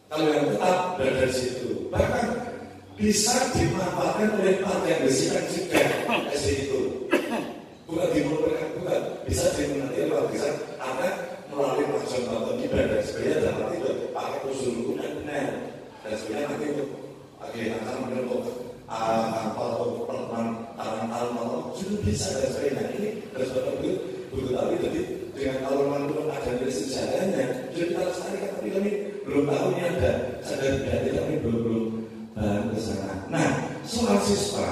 Kalau yang tetap berada di situ, bahkan bisa dimanfaatkan oleh partai yang besikan juga SD itu. Bukan dimanfaatkan, bukan bisa dimanfaatkan oleh bisa karena melalui pengajuan bantuan ibadah sebagainya dan nanti pakai usul hukum yang benar dan sebagainya nanti untuk akan menentuk atau pertemuan tahun sudah bisa dan sebagainya. Ini harus betul tapi jadi dengan kalau memang ada nilai sejarahnya jadi kita lestarikan, tapi kami belum tahu ini ada sadar tidak, kami belum ke sana. Nah, soal siswa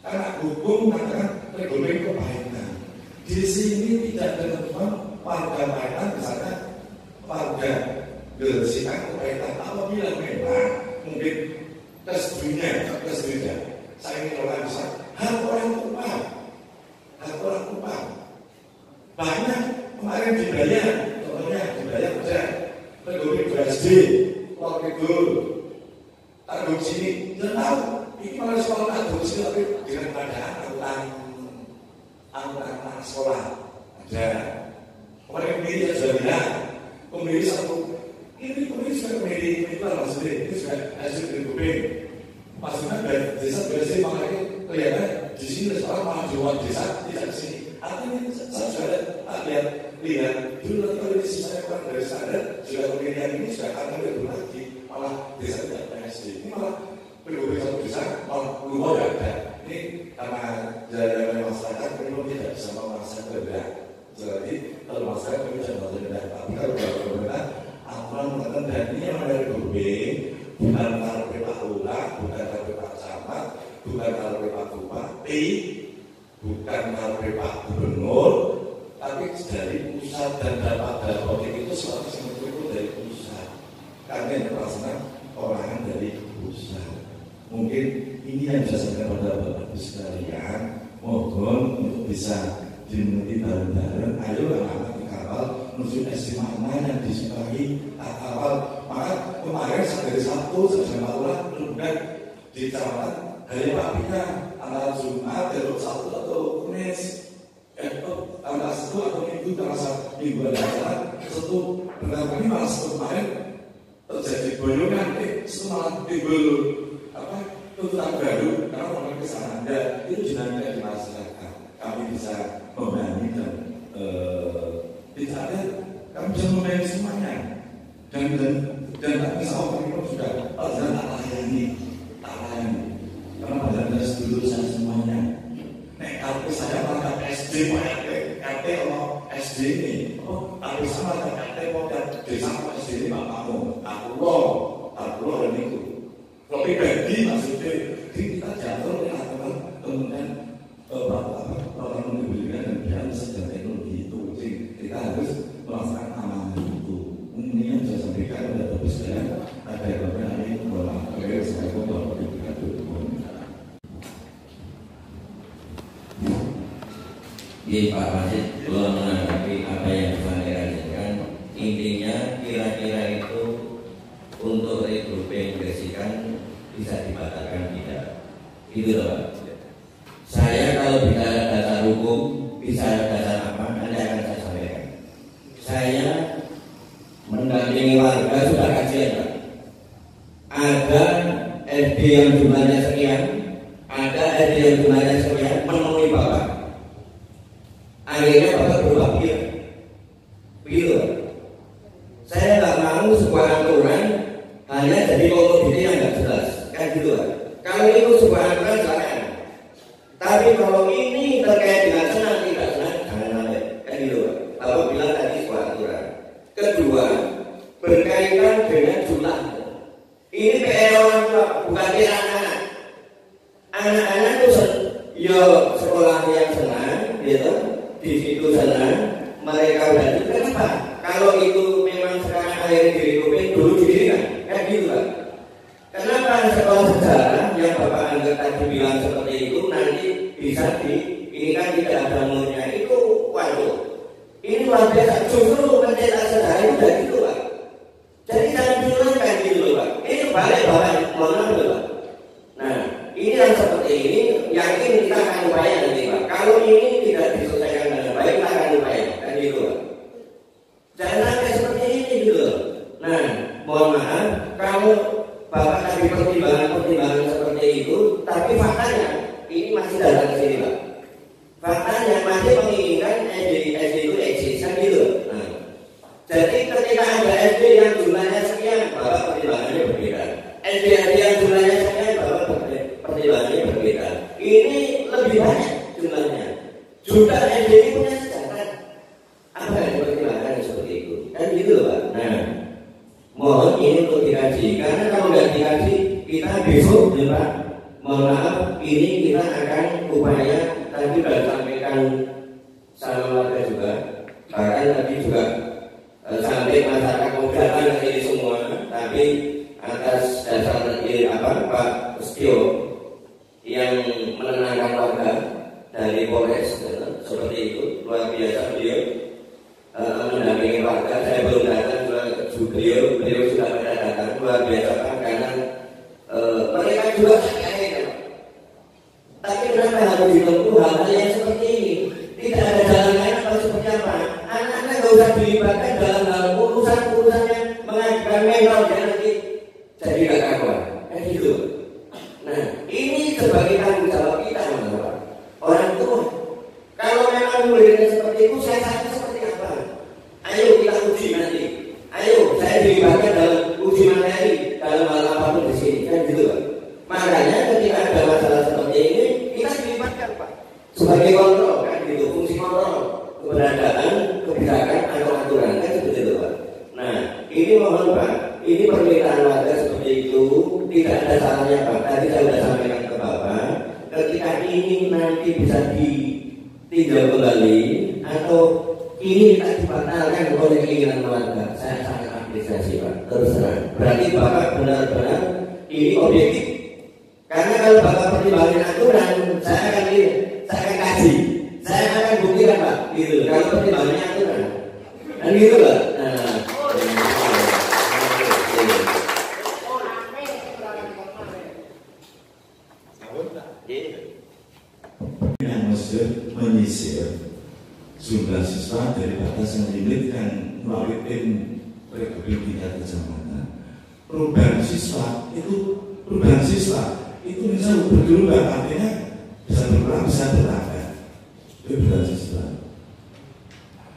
karena hukum mengatakan regulasi kepaitan di sini tidak ada teman warga kepaitan, misalnya warga bersihan kepaitan apabila memang mungkin tes dunia saya ingin orang besar hak orang upah banyak kemarin dibayar, contohnya dibayar kerja regulasi 2 SD waktu itu tanggung sini dan tahu ini malah sekolah tanggung sini tapi dengan keadaan angkutan sekolah ada kemarin pemilih yang sudah bilang pemilih satu ini pemilih sudah pemilih itu maksudnya ini sudah hasil dari kuping maksudnya dari desa berhasil makanya kelihatan di sini sekolah malah di luar desa tidak di sini. Artinya saya sudah lihat dulu nanti kalau di sini saya kurang dari sana sudah pemilihan ini sudah akan lebih lagi malah desa tidak PSD ini malah bergabung satu desa malah luar ada ini karena jalan masyarakat memang tidak bisa merasakan berbeda. Jadi kalau masyarakat kami bisa merasakan berbeda, tapi kalau pemerintah aturan mengatakan dan ini yang dari grouping bukan karepe Pak Lurah, bukan karepe Pak Camat, bukan karepe Pak Bupati, bukan karepe Pak Gubernur, tapi dari pusat dan dapat politik itu suatu itu dari pusat. Karena yang terlaksana orang dari pusat. Mungkin ini yang saya sampaikan pada Bapak Ibu sekalian, mohon untuk bisa dimengerti bareng-bareng. Ayo anak-anak di kapal menuju SD mana yang disukai kapal. Maka kemarin dari Sabtu sampai Malam kemudian di Kecamatan hari Pak Bina antara Jumat dari Sabtu atau Kamis, tanggal 1 atau Minggu tanggal 1 Minggu ada satu berapa ini malah satu kemarin terjadi boyongan malah timbul tuntutan baru karena orang kesana dan itu dinamika di masyarakat. Kami bisa memahami dan tidak ada kami bisa memahami semuanya dan kami sama kami pun sudah pelajaran tak layani karena pelajaran dulu saya semuanya. Kalau saya malah SD RT kalau SD ini tapi sama RT mau desa SD ini bapakmu aku loh dan itu kalau pribadi maksudnya kita jatuh kemudian orang memberikan dan biar sedang teknologi itu kita harus melaksanakan amanah itu. Ini yang saya sampaikan pada Bapak sekalian ada yang ini bahwa saya pun bahwa diberikan di Pak Wasid belum menanggapi apa yang disampaikan. Intinya kira-kira itu untuk regrouping bisa dibatalkan tidak? Itu loh Pak. Saya kalau bicara dasar hukum, bicara dasar apa, nanti akan saya sampaikan. Saya mendampingi warga sudah kajian Pak. Ada SD yang jumlahnya sekian, ada SD yang jumlahnya sekian, menemui Bapak. Akhirnya Bapak berubah pikiran. Saya nggak mau sebuah aturan hanya jadi komoditi yang nggak jelas, kan gitu Pak. Kalau itu sebuah aturan silakan. Tapi kalau ini terkait dengan senang tidak senang, jangan sampai, kan gitu Pak. Bapak bilang tadi sebuah aturan. Kedua, berkaitan dengan jumlah. Ini PR orang tua, bukan PR anak-anak. Anak-anak itu sekolah yang senang, gitu. Di situ senang, mereka udah kenapa? Kalau itu memang sekarang akhirnya diregrouping dulu didirikan, kan gitu Pak. Kenapa sekolah sejarah yang Bapak anggap tadi bilang seperti itu nanti bisa ini kan tidak ada umurnya itu waduh. Ini luar biasa, justru mencetak sejarah itu udah gitu Pak. Jadi jangan diulangi gitu Pak. Ini balik Bapak mohon maaf Pak. Nah, ini yang seperti ini yakin kita akan upaya nanti Pak. Kalau ini tidak diselesaikan dengan baik kita akan upaya, kan gitu Pak. Jangan sampai seperti ini gitu. Nah, mohon maaf kalau Bapak tadi pertimbangan seperti itu, tapi faktanya ini masih datang ke sini Pak. Faktanya masih menginginkan SD itu eksis, kan gitu. Nah, jadi ketika ada SD yang jumlahnya sekian, Bapak pertimbangannya berbeda. SD yang jumlahnya sekian, Bapak pertimbangannya berbeda. Ini lebih banyak jumlahnya. Juga SD ini punya sejarah. Apa yang dipertimbangkan seperti itu? Kan gitu Pak. Nah, mohon ini untuk dikaji. Karena kalau nggak dikaji, kita besok ya Pak. Mohon maaf, ini kita akan upaya tadi sudah disampaikan sama warga juga. Bahkan tadi juga sampai masyarakat mau datang ke sini semua. Tapi atas dasar Pak Setio yang menenangkan warga dari Polres seperti itu luar biasa beliau mendampingi warga. Saya belum datang beliau sudah pada datang luar biasa Pak karena mereka juga sakit. Tapi kenapa harus ditempuh hal-hal yang seperti ini? Tidak ada jalan lain atau seperti apa? Anak-anak nggak usah dilibatkan dalam hal urusan-urusannya mengajukan mental ya nanti jadi nggak kawan. Kayak gitu. Nah, ini sebagai tanggung jawab kita Pak. Orang tua. Kalau memang memberikan seperti itu, saya tanya seperti apa? Ayo kita uji nanti. Ayo, saya dilibatkan dalam uji materi dalam hal apapun di sini, kan gitu Pak. Makanya ketika ada masalah seperti ini, kita dilibatkan Pak. Sebagai kontrol, kan gitu, fungsi kontrol keberadaan, kebijakan atau aturan, kan seperti itu Pak. Nah, ini mohon Pak, ini permintaan warga seperti itu tidak ada salahnya Pak. Tadi saya sudah sampaikan ke Bapak, ketika ini nanti bisa ditinjau kembali atau ini tak dibatalkan oleh keinginan warga, saya sangat apresiasi Pak. Terus terang, berarti Bapak benar-benar ini objektif. Karena kalau Bapak pertimbangkan aturan, saya akan kaji, saya akan buktikan Pak. Gitu. Kalau pertimbangannya aturan, dan gitu Pak. Yang Mesir menyisir jumlah siswa dari batas yang limit yang melalui tim Republik tingkat kecamatan. Perubahan siswa itu bisa berubah, artinya bisa berkurang, bisa bertambah. Itu perubahan siswa.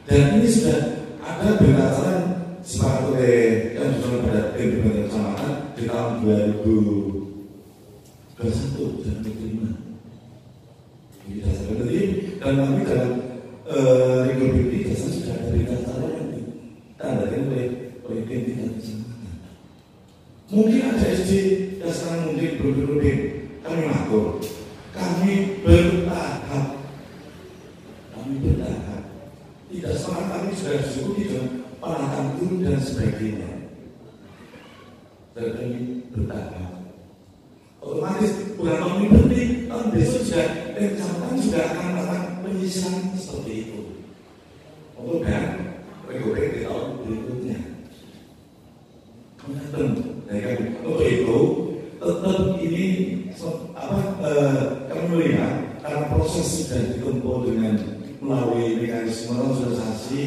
Dan ini sudah ada berdasarkan sepakat oleh yang disusun pada tim Republik kecamatan di tahun 2021 dan 2005. Dan kami dalam Republik dasar sudah ada berdasarkan yang ditandakan oleh tim tingkat kecamatan. Mungkin ada SD dasar mungkin belum kami ngatur, kami bertahap, tidak semua kami sudah disebut dengan penataan turun dan sebagainya. Dan kami bertahap. Otomatis bulan tahun ini berhenti, tahun besok sudah kecamatan sudah akan melakukan penyisiran seperti itu. Untuk dan Republik di tahun berikutnya. Untuk itu tetap ini kami melihat karena proses sudah ditempuh dengan melalui mekanisme sosialisasi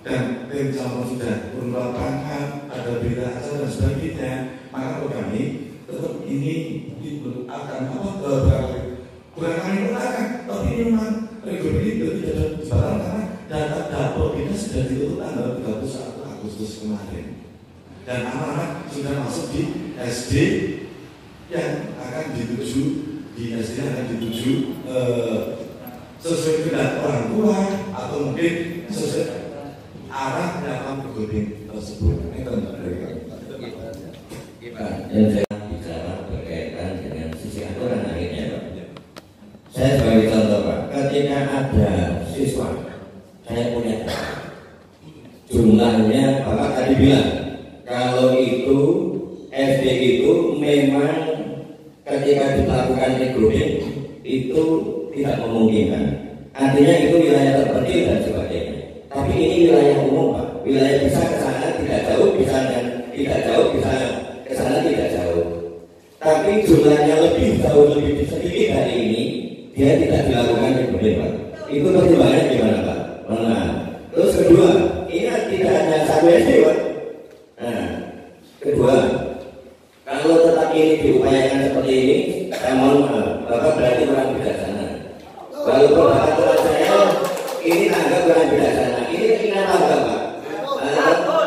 dan tim calon sudah turun lapangan, ada berita acara dan sebagainya, maka kami tetap ini akan bukan kami mengatakan, tapi memang Republik itu tidak ada dibatalkan karena data kita sudah ditutup tanggal 31 Agustus kemarin. Dan anak-anak sudah masuk di SD yang akan dituju sesuai kehendak orang tua atau mungkin sesuai arah dalam Republik tersebut. Yang saya bicara berkaitan dengan sisi aturan akhirnya Pak. Saya sebagai contoh Pak, ketika ada siswa, saya punya data, jumlahnya Bapak tadi bilang kalau itu SD itu memang ketika dilakukan regrouping itu tidak memungkinkan. Artinya itu wilayah terpencil dan sebagainya. Tapi ini wilayah umum Pak. Wilayah bisa ke sana tidak jauh, bisa tidak jauh, bisa ke sana tidak jauh. Tapi jumlahnya jauh lebih sedikit dari ini, dia tidak dilakukan regrouping Pak. Itu pertimbangannya gimana Pak? Nah, terus kedua, ini tidak hanya satu SD Pak. Nah, kedua, kalau tetap ini diupayakan seperti ini, saya mohon maaf, Bapak berarti kurang bijaksana. Walaupun Bapak tuan saya, ini tanggap kurang bijaksana. Ini keinginan Bapak.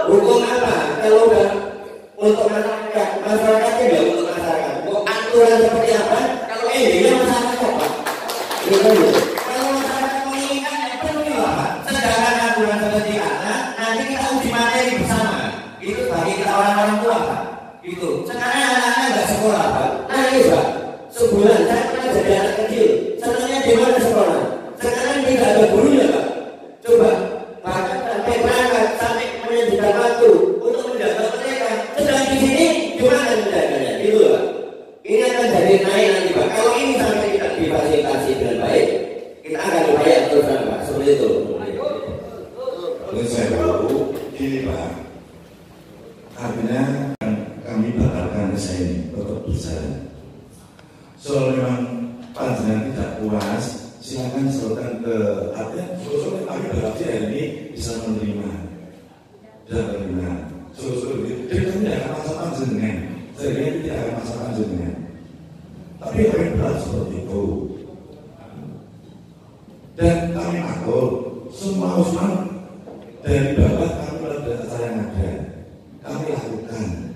Hukum apa? Kalau udah untuk masyarakat tidak untuk masyarakat. Aturan seperti apa? Kalau endingnya masyarakat Pak. Kalau masyarakat menginginkan, ya perlu Bapak. Sedangkan aturan seperti apa? Nanti kita uji materi bersama. Itu bagi kita orang-orang tua Pak. Itu. Sekarang anak-anak nggak sekolah Pak. Nangis Pak. Sebulan saya pernah jadi anak kecil. Senangnya di mana sekolah? Sekarang tidak ada gurunya Pak. Coba. Bahkan sampai berangkat, sampai menyediakan waktu untuk menjaga mereka. Sedang di sini gimana menjaganya? Gitu Pak. Ini akan jadi naik nanti Pak. Kalau ini sampai tidak difasilitasi dengan baik, kita akan upaya terus Pak. Seperti itu. Saya tahu ini Pak. Artinya kami batalkan ini tetap berjalan. Soal memang panjenengan tidak puas, silakan salurkan ke artinya soal kami berarti hari ini bisa menerima dan menerima. Soal itu kami tidak akan masalah panjenengan. Saya kira tidak akan masalah panjenengan. Tapi kami berat seperti itu. Dan kami atur semua usulan dari Bapak kami pada acara yang ada. Kami lakukan.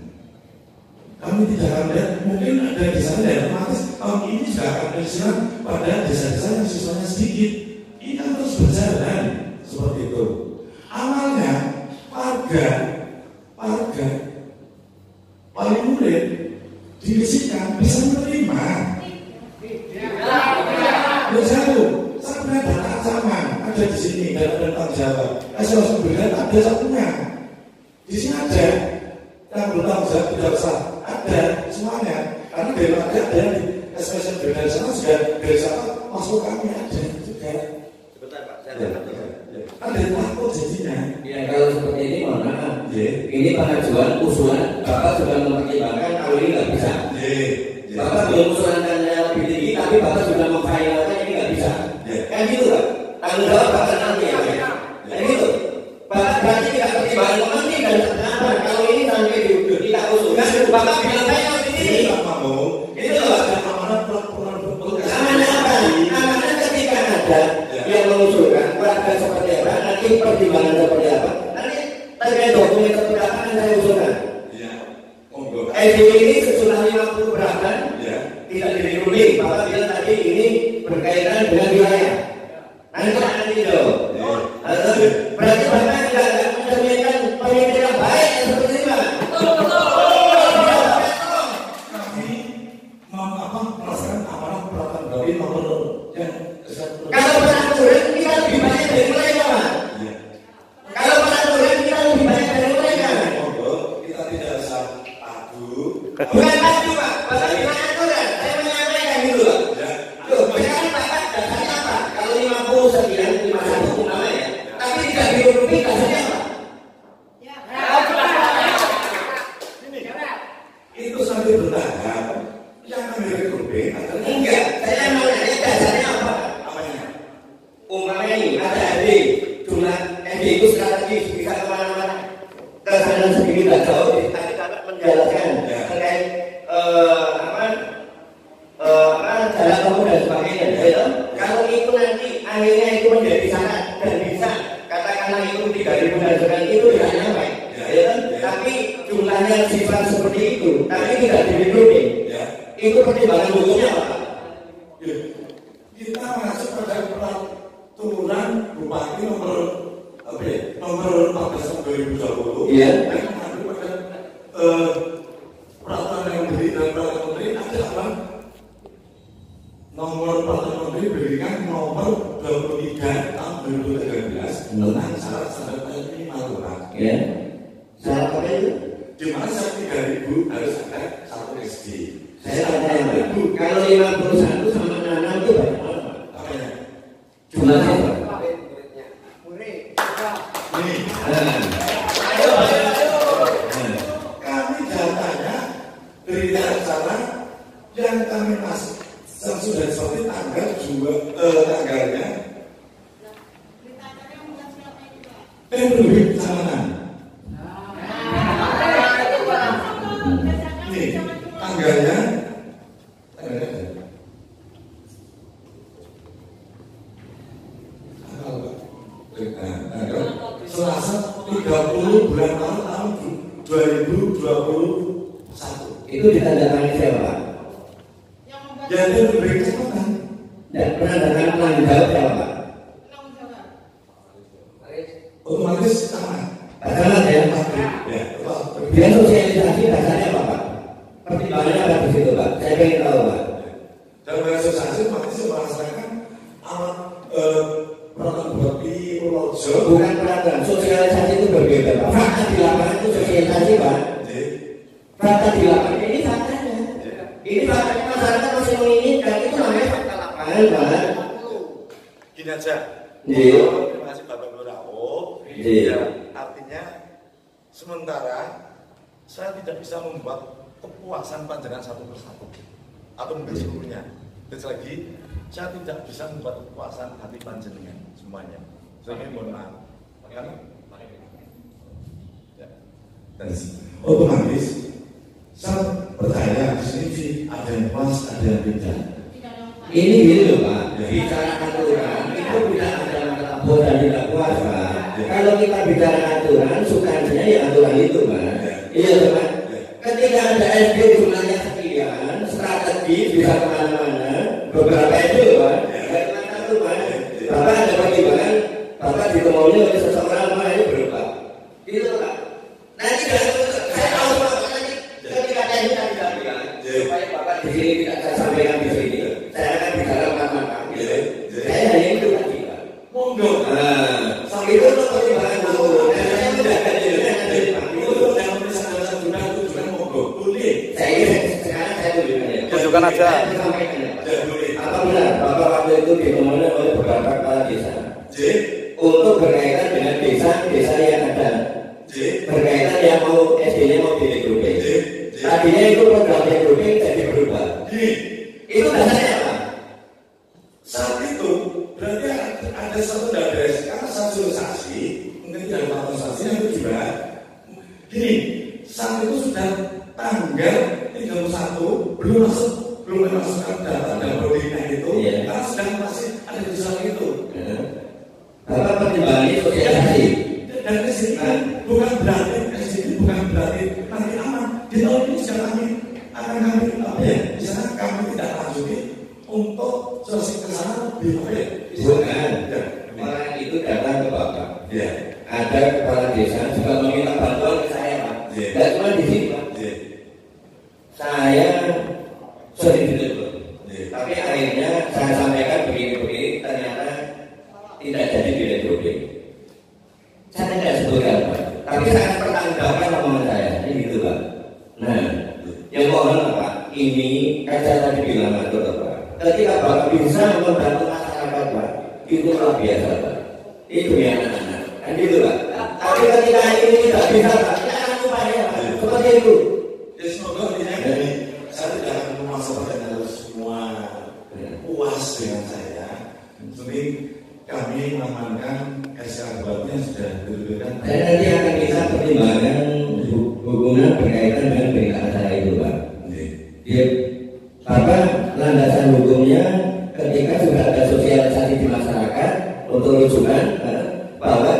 Kami tidak akan melihat, mungkin ada di sana yang otomatis tahun ini juga akan bersiap pada desa-desa yang siswanya sedikit. Ini kan terus berjalan seperti itu. Awalnya warga wali murid diisikan bisa menerima. Bersatu, saya punya data ancaman ada di sini dalam tentang Jawa. Saya langsung berikan ada satunya. Di sini ada yang bertanggung jawab tidak usah ada semuanya. Karena dari mana ada yang di SPSM dari sana juga dari sana masuk kami ada juga. Sebentar Pak, saya Ada takut jadinya. Ya kalau seperti ini mohon maaf. Ini pengajuan usulan Bapak sudah mempertimbangkan kalau ini nggak bisa. Bapak belum usulankan yang lebih tinggi, tapi Bapak sudah memfinalkan ini nggak bisa. Kan gitu Pak. Tanggung jawab Bapak nanti ya. Kan gitu. Bapak berarti tidak pertimbangan nanti dan kenapa kalau ini sampai diudur kita usulkan Bapak bilang saya ini. Itu Pak. Amanah ketika ada yang mengusulkan warga seperti apa, nanti pertimbangan seperti apa, nanti terkait dokumen seperti apa yang saya usulkan. ini sejumlah 50 berapa? Tidak dirunding. Bapak bilang tadi ini berkaitan dengan wilayah. Nanti itu. Berarti Bapak tidak mencerminkan pemimpin yang baik yang seperti ini, Pak. Melaksanakan amanah peraturan Bapak nomor kalau peraturan kita lebih banyak dari mereka, Pak. Kalau peraturan kita lebih banyak dari mereka. Kita tidak usah adu. Bukan adu, Pak. Bapak bilang aturan. Saya menyampaikan gitu, Pak. Loh, sekarang Bapak dasarnya apa? Kalau 50 sekian 51 umpamanya, tapi tidak dirunding dasarnya apa? Itu sampai bertahap. Yang kami rekrutmen adalah Enggak, saya mau nanya dasarnya apa? Umpamanya ini ada adik, jumlah adik itu strategis bisa kemana-mana. Kesanan sendiri tak jauh, tapi dapat menjelaskan terkait jalan kamu dan sebagainya. Ya, kalau itu nanti akhirnya itu menjadi syarat dan bisa katakanlah itu 3.000 dan sebagainya itu tidak nyampe. Ya, tapi jumlahnya sifat seperti itu, tapi tidak dilindungi. Itu pertimbangan hukumnya apa? kita masuk pada peraturan Bupati nomor 14 tahun 2020. Iya. Yang mengatur pada peraturan yang berdiri dan peraturan menteri ada apa? Nomor peraturan menteri berikan nomor 23 tahun 2013 tentang syarat-syarat minimal Pak. Ya. Syarat apa itu? Di mana syarat 3.000 harus ada 1 SD. Saya tanya yang Ibu, kalau 51 sama 66 itu berapa? Apanya? Jumlahnya berapa? Kami datanya berita acara yang kami masuk yang sudah seperti tanggal 2 tanggalnya lebih kecamatan. Nih tanggalnya Selasa 30 bulan Maret tahun 2021. Itu ditandatangani siapa, Pak? Yang itu memberi kesempatan. Dan penandatangan penanggung jawab siapa, Pak? Otomatis sama. Pasangan ya? Ya, Dia sosialisasi dasarnya apa, Pak? Pertimbangannya apa di situ, Pak? Saya ingin tahu, Pak. dalam asosiasi otomatis melaksanakan alat peraturan Bupati Purworejo. Bukan peraturan, sosialisasi itu berbeda, Pak. Fakta di lapangan itu sosialisasi, Pak. Fakta di lapangan ini faktanya. Ini faktanya masyarakat masih menginginkan, itu namanya fakta lapangan, Pak. Gini aja. Iya. Terima kasih Bapak Lurah. Iya. Ya, artinya sementara saya tidak bisa membuat kepuasan panjenengan satu persatu atau mungkin seluruhnya. Terus lagi, saya tidak bisa membuat kepuasan hati panjenengan semuanya. Saya mohon maaf. Kan? Ya. Dan Otomatis saya percaya di sini sih ada yang puas, ada yang tidak. Ini gini loh, Pak. Bicara aturan itu tidak ada masalah puas dan tidak puas, Pak. Kalau kita bicara aturan, substansinya ya aturan itu, Pak. Iya, Pak. Ketika ada SD jumlahnya sekian, strategi bisa kemana-mana, beberapa itu, Pak. Kayak mana itu, Pak? Bapak ada pertimbangan, Bapak ditemui oleh seseorang, Pak, ini berubah. Gitu, Pak. Nanti saya tahu, Pak, nanti ketika Dudukkan aja. Apa benar Bapak waktu itu ditemani oleh beberapa kepala desa untuk berkaitan dengan desa yang ada, berkaitan yang mau SD-nya mau di-regrouping. Tadinya itu program regrouping jadi berubah. Itu dasarnya apa? Saat itu berarti ada satu database karena sosialisasi mungkin tidak ada sosialisasi yang kedua gini, saat itu sudah tanggal 31 belum masukkan data dan bodingnya itu karena sedang masih ada di sana itu. Bapak pertimbangannya sosialisasi dan di sini bukan berarti nanti aman di tahun ini sudah kami akan kami di sana kami tidak lanjuti untuk sosialisasi ke sana lebih bukan orang itu datang ke Bapak. Ada kepala desa juga meminta bantuan ke saya Pak. Tidak cuma di sini Pak. Saya sering ditegur. Tapi akhirnya saya sampaikan begini-begini, ternyata tidak jadi di-regrouping. Saya tidak sebutkan Pak, tapi saya pertanggungjawabkan omongan saya, ini gitu Pak. Nah, yang mohon Pak, ini kan saya tadi bilang betul Pak. Ketika Bapak bisa membantu masyarakat Pak, itu luar biasa Pak. Itu ya anak-anak, kan gitu Pak. Tapi ketika ini tidak bisa Pak, kita akan upaya Pak, seperti itu. Ya semoga ini saya tidak akan memaksakan harus semua puas dengan saya. Jadi kami mengamankan SK 2-nya sudah diberikan. Dan nanti akan kita pertimbangkan hubungan berkaitan dengan berita acara itu Pak. Dia Bapak landasan hukumnya ketika sudah ada sosialisasi di masyarakat untuk rujukan bahwa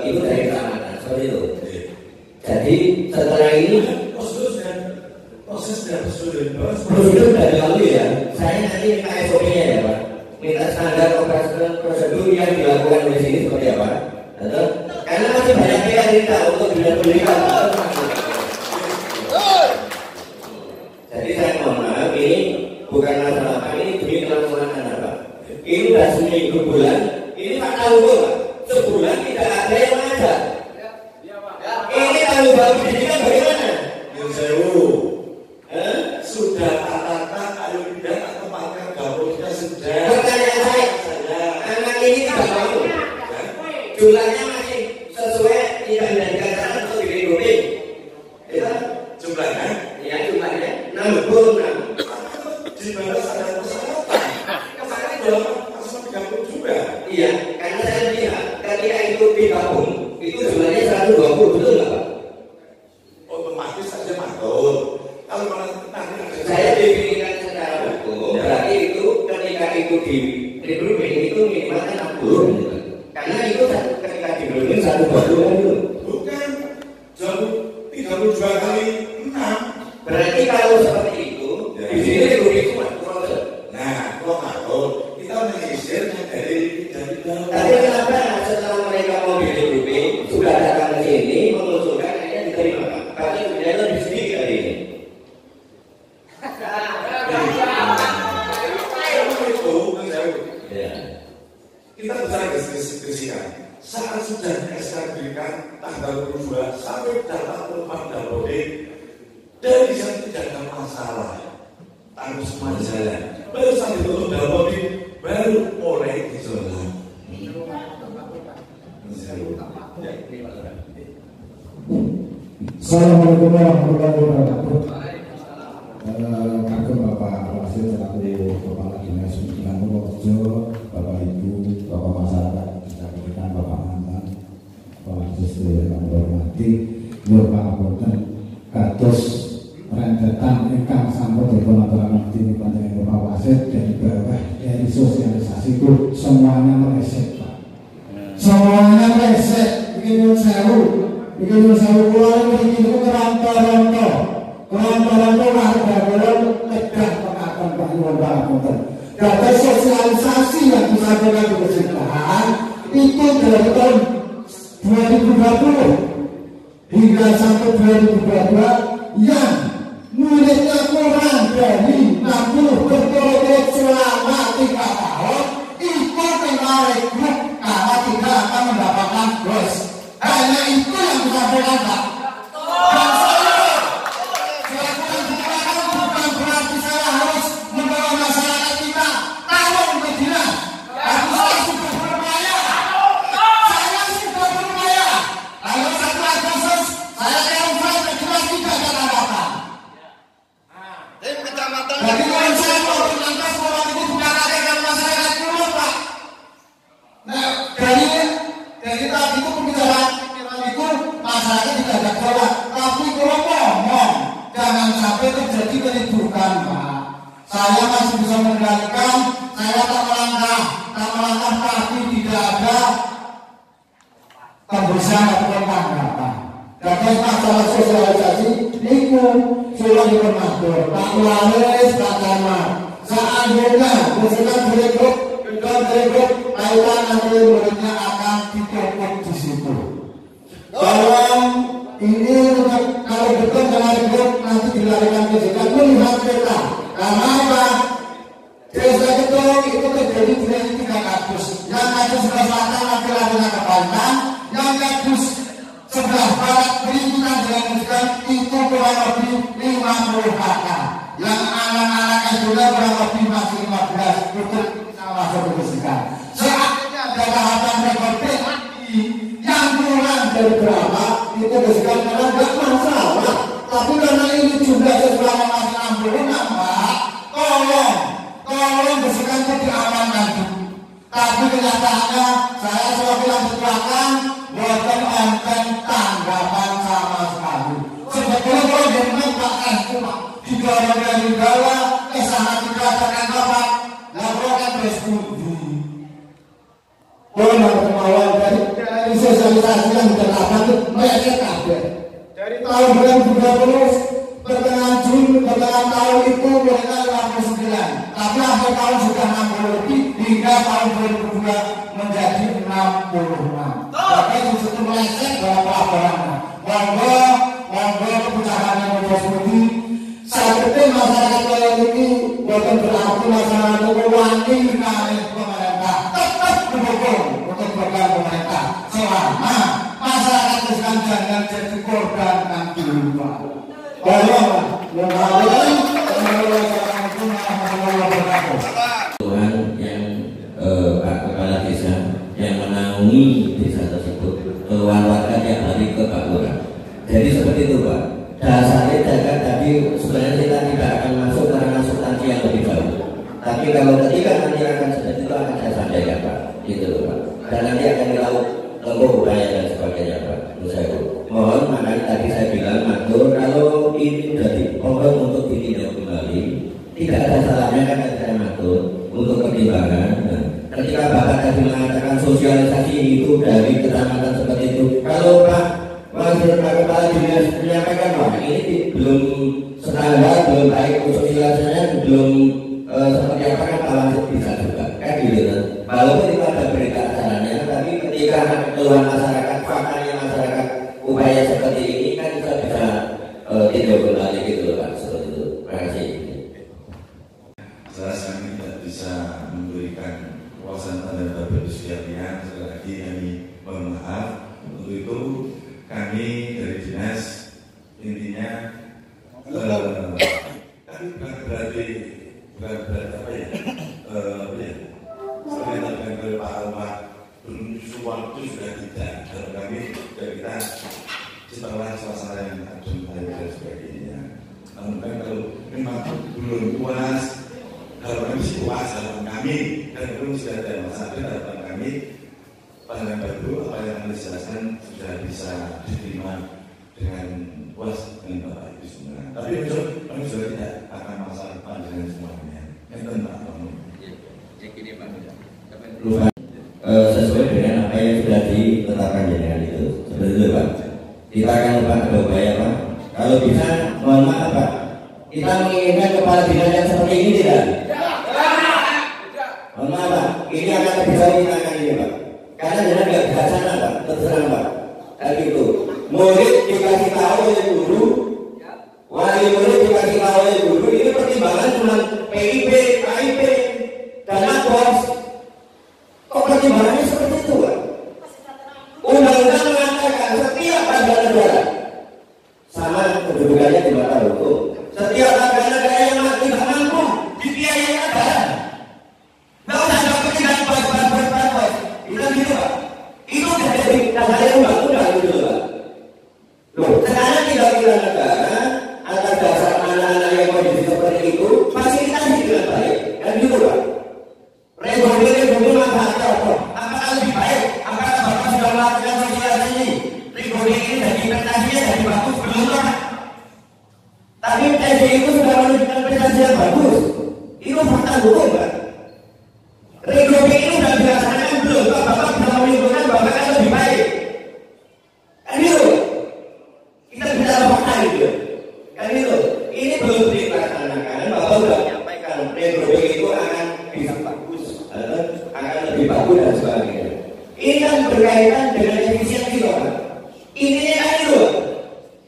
itu dari kecamatan seperti itu. Jadi setelah ini proses dan prosedur sudah dilalui ya. Saya nanti minta SOP-nya ya Pak. Minta standar operasional prosedur yang dilakukan di sini seperti apa? Betul? Karena masih banyak pihak kita untuk bidang pendidikan. Jadi saya mohon maaf, ini bukan masalah Pak, ini demi kelangsungan anak Pak. Ini sudah seminggu bulan, ini Pak tahu Pak, sebulan tidak ada yang mengajar. Ini tanggung jawab pendidikan bagaimana? Yang sewu sudah tata ayo tidak tempatkan dapurnya sudah. Pertanyaan saya, anak ini tidak mau. Jumlahnya masih sesuai tidak dikatakan untuk di-regrouping. Itu jumlahnya? Ya jumlahnya 66. Di mana ada persyaratan? Saya dalam maksimal 30 juga. Iya, karena saya lihat ketika itu digabung itu jumlahnya 120, betul nggak Pak? Otomatis saja makul. Kalau nanti Saya definisikan secara hukum, berarti itu ketika itu di-regrouping itu minimal 60 gitu. Karena itu ketika di-regrouping 120 kan itu. Bukan, jauh 32 kali 6. Berarti kalau seperti itu, di sini regrouping cuma proses. Nah, kalau makul, kita menyisir dari Tapi kenapa setelah mereka mau di-regrouping sudah datang ke sini mengusulkan akhirnya diterima Pak? Tapi sebenarnya lebih sedikit kali ini. Kita bicara diskusikan saat sudah SK diberikan tanggal 22 sampai data penumpang dan boarding dari sana tidak ada masalah, tanggung semua jalan. Baru sampai tutup dan boarding baru mulai dijalan. Assalamualaikum warahmatullahi wabarakatuh. Kagum Bapak Wasil selaku Kepala Dinas Pendidikan Purworejo, Bapak Ibu, Bapak masyarakat, disampaikan Bapak mantan, Bapak Justru yang hormati, Lur Pangapunten, kados rentetan ingkang sampun dipunaturaken dening panjenengan Bapak Wasil dan bawah dari sosialisasi itu semuanya meleset Pak. Semuanya meleset, bikin sewu keluar bikin kerantor-rantor warga belum tegak mengatakan bahwa Pangapunten. Data sosialisasi yang disampaikan di persidangan itu dari tahun 2020 hingga sampai 2022 yang muridnya kurang dari 60 berturut-turut selama 3 tahun itu menarik grup karena tidak akan mendapatkan bos. Hanya itu yang disampaikan Pak. Dan saya bukan berarti saya keributan, Pak. Saya masih bisa mengendalikan, saya tak melangkah kaki, tidak ada tembusan ataupun tanggapan. Jadi masalah sosialisasi itu sudah dipermatur. Tak waris, tak sama. Seandainya misalkan berikut kaitan nanti muridnya akan ditutup di situ. Tolong ini untuk kalau betul jangan ribut nanti dilarikan ke desa melihat kita. Karena apa? Desa itu terjadi di 3 kampus. Yang kampus sebelah selatan laki-lakinya ke Banten, yang kampus sebelah barat perizinan dengan muskan itu kurang lebih 50 kakak. Yang anak-anak juga kurang lebih masih 15 untuk masuk ke muskan. Seandainya ada tahapan rekording yang kurang dari berapa itu muskan karena tidak masalah. Tapi karena ini jumlah siswanya masih 66, Pak, tolong muskan itu diamankan. Tapi kenyataannya saya sewakil silakan bukan enten tanggapan sama sekali. Sebetulnya kalau memang Pak Pak didorong dari bawah ke sana dikatakan apa? Laporan bersetuju. Kalau kemauan dari sosialisasi yang dilakukan itu mereka kaget. Dari tahun 2020 pertengahan Juni pertengahan tahun itu mereka 59, tapi akhir tahun sudah 60 lebih hingga tahun 2002 menjadi 66. Tapi justru meleset dalam laporannya. Monggo kebijakannya menjadi seperti masyarakat kalian ini bukan berarti masyarakat wangi kali pemerintah tetap mendukung untuk program pemerintah selama masyarakat itu jangan jadi korban nanti lupa. Tuhan yang Pak Kepala Desa yang menaungi desa tersebut warga tiap hari ke Pak Lurah. Jadi seperti itu, Pak. Dasarnya jaga tadi sebenarnya kita tidak akan masuk karena substansi yang lebih jauh. Tapi kalau ketika nanti akan seperti itu akan saya sampaikan, Pak. Gitu loh, Pak. Dan nanti akan dilakukan tempuh upaya dan sebagainya, Pak. Mohon makanya tadi saya bilang matur kalau ini sudah dipotong untuk ditindak kembali, tidak ada salahnya kan saya matur untuk pertimbangan. Nah, ketika Bapak tadi mengatakan sosialisasi itu dari kecamatan seperti itu, kalau Pak Kepala Dinas menyampaikan bahwa ini belum standar, belum baik sosialisasinya, belum seperti apa kan langsung bisa juga kan gitu kan. Walaupun itu ada berita acaranya, tapi ketika keluhan masyarakat, faktanya masyarakat upaya seperti ini kan kita bisa tindak kembali gitu loh, Pak. Seperti itu. Terima kasih. Jelas kami tidak bisa memberikan kuasa dan berbeda sekalian. Sekali lagi kami mohon maaf. Untuk itu kami dari dinas intinya kami bukan berarti apa ya selain dengan Pak Alma belum waktu sudah tidak. Kalau kami dari kita setelah suasana yang adem dan sebagainya. Namun kan kalau memang belum puas, kalau kami puas harapan kami dan belum sudah ada masalah harapan kami pandangan baru apa yang kami jelaskan sudah bisa diterima dengan puas dengan Bapak Ibu semua. Tapi besok kami sudah tidak akan masalah pandangan semuanya. Yang tentang sesuai dengan apa yang sudah ditetapkan dengan itu. Seperti itu, Pak. Kita akan lupa ada upaya, Pak. Kalau bisa, mohon maaf, Pak. Kita menginginkan kepala dinas yang seperti ini tidak? Mohon maaf, Pak. Ini akan bisa ditanyakan ini, Pak. Karena jangan nggak bisa sana, Pak. Terserah, Pak. Kayak gitu. Murid dikasih tahu oleh guru, wali murid dikasih tahu oleh guru. Ini pertimbangan cuma PIP, KIP, dan bos. Kok pertimbangannya seperti itu, Pak? Undang-undang mengatakan setiap warga negara sama kedudukannya di mata hukum. Setiap warga negara yang tidak mampu dibiayai negara. Nggak usah dapat tidak bos. Itu gitu, Pak. Itu sudah jadi dasarnya undang-undang gitu, Pak. Loh, sekarang tidak bilang negara atas dasar anak-anak yang kondisi seperti itu fasilitasi dengan baik, kan gitu, Pak. Regulasi manfaatnya apa? Apakah lebih baik? Apakah Bapak sudah melakukan sosialisasi ini? Regulasi ini dari investasinya dari bagus belum, Pak. Tapi SD itu sudah menunjukkan prestasi yang bagus. Itu fakta hukum, Pak. Regrouping itu sudah dilaksanakan belum? Pak Bapak bisa menunjukkan bahwa kan lebih baik. Kan itu. Kita bicara fakta gitu. Kan itu. Ini belum dilaksanakan. Bapak sudah menyampaikan regrouping itu akan bisa bagus, akan lebih bagus dan sebagainya. Ini kan berkaitan dengan efisiensi, Pak. Intinya kan itu.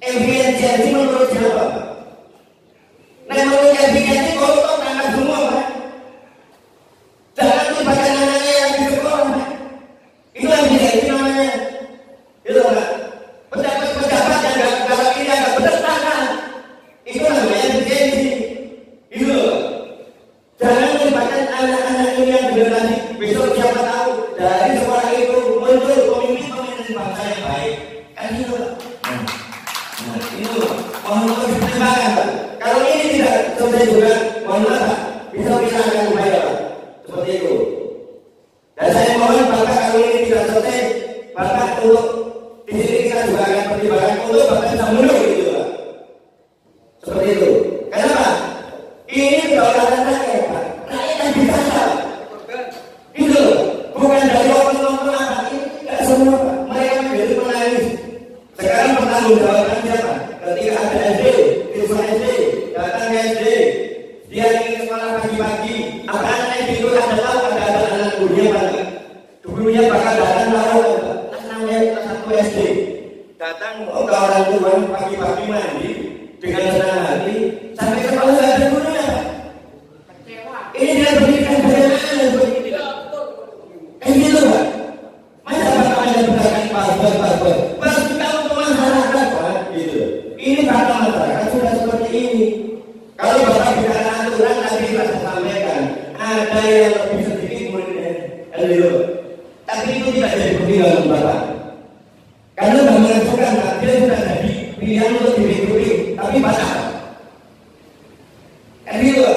Efisiensi menurut siapa? Nah, menurut efisiensi koruptor tangkap semua, Pak. Jangan libatkan anaknya yang di sekolah, Pak. Itu efisiensi namanya. Itu, Pak. Pejabat-pejabat yang kalau ini agak benar tangkap. Itu namanya efisiensi. Itu, Pak. Jangan libatkan anak-anak ini yang generasi besok siapa tahu dari sekolah itu muncul pemimpin bangsa yang baik. Kan itu, Pak. Nah, itu mohon maaf dipertimbangkan, Pak. Kalau ini tidak selesai juga, mohon maaf, Pak. Bisa kita akan upaya, Pak. Seperti itu. Dan saya mohon Bapak kalau ini tidak selesai, Bapak untuk di sini kita juga akan pertimbangkan untuk Bapak bisa mundur gitu, Pak. Seperti itu. Kenapa? Ini kedaulatan rakyat, Pak. Rakyat yang bicara. Itu bukan dari orang-orang apa. Ini tidak semua, Pak. Mereka menjadi menangis. Sekarang pertanggungjawaban siapa? Ketika ada SD, siswa SD, datang ke SD, dia ingin sekolah pagi-pagi. Apa anak itu ada tahu ada anak gurunya apa? Gurunya bakal datang tahu anaknya kelas 1 SD. Datang ke orang tua pagi-pagi mandi dengan senang hati sampai sekolah nggak ada gurunya. Ini dia pendidikan bagaimana seperti itu? Gitu, Pak. Masa Bapak hanya berdasarkan paspor. Pasti tahu untuk masyarakat, Pak. Gitu. Ini fakta masyarakat sudah seperti ini. Kalau Bapak bicara aturan tadi sudah saya sampaikan, ada yang lebih sedikit muridnya, gitu. Tapi itu tidak jadi pertimbangan Bapak. Karena bangunan bukan, dia sudah jadi pilihan untuk diikuti, tapi batal. Gitu.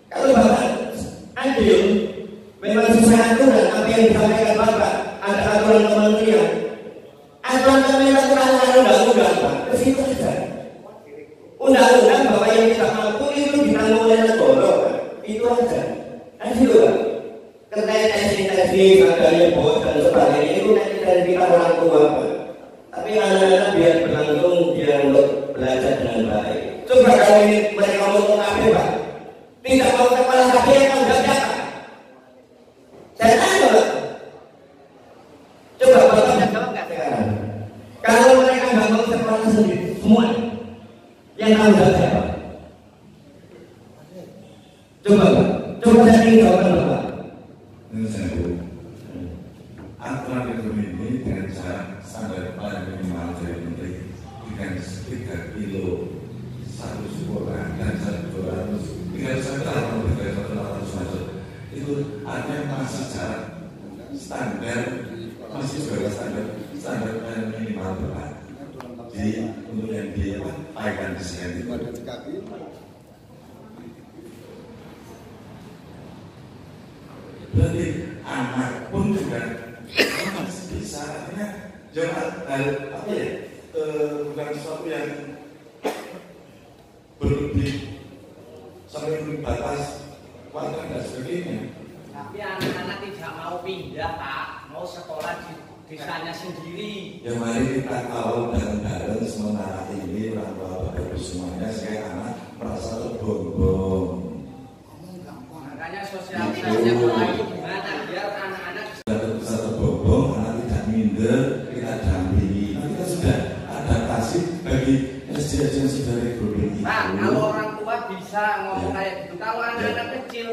Kalau Bapak adil, memang sesuai aturan apa yang disampaikan Bapak, ada aturan kementerian. Aturan kementerian undang-undang, Pak. Ke situ saja. Undang-undang Bapak yang tidak mampu itu ditanggung oleh negara, Pak. Itu aja. Nah, gitu, Pak. Terkait testing, adanya bos dan sebagainya itu nanti dari kita orang tua, Pak. Tapi anak-anak biar berlangsung, biar untuk belajar dengan baik. Coba kalau ini mereka ngomong apa, Pak? Tidak mau kepala kaki yang enggak siapa? Saya tanya, Pak. Coba Bapak jawab nggak sekarang? Kalau mereka nggak mau sekolah sendiri, semua yang tahu siapa? Coba, Pak. Coba saya ingin jawaban Bapak. Ini saya aturan ekonomi ini dengan cara standar paling minimal dari menteri dengan 3 kilo satu sekolah dan 1.200 masuk itu artinya masih jarak standar masih sebagai standar minimal Bapak. Jadi untuk yang diapakan di sini berarti anak pun juga masih bisa artinya jangan hal apa ya bukan sesuatu yang berlebih sampai batas warga dan sebagainya. Tapi anak-anak tidak mau pindah, Pak, mau sekolah di desanya sendiri. Ya mari kita kawal bareng-bareng sementara ini orang tua bapak semuanya supaya anak merasa terbongbong. Makanya sosialisasi mulai gimana biar anak-anak bisa terbongbong, anak tidak minder, kita dampingi. Kita sudah adaptasi bagi SD yang sudah regrouping itu. Pak, kalau orang tua bisa ngomong kayak gitu, kalau anak-anak kecil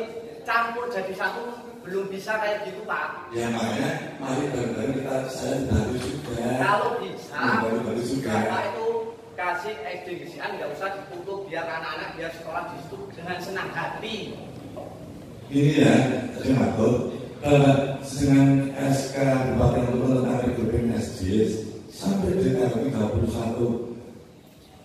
campur jadi satu belum bisa kayak gitu, Pak. Ya makanya mari bareng-bareng kita saya baru juga. Kalau bisa, baru juga. Bapak itu kasih SD GCN nggak usah ditutup biar anak-anak biar sekolah di situ dengan senang hati. Ini ya, tadi maksud dengan SK Bupati tentang regrouping SD sampai dengan 31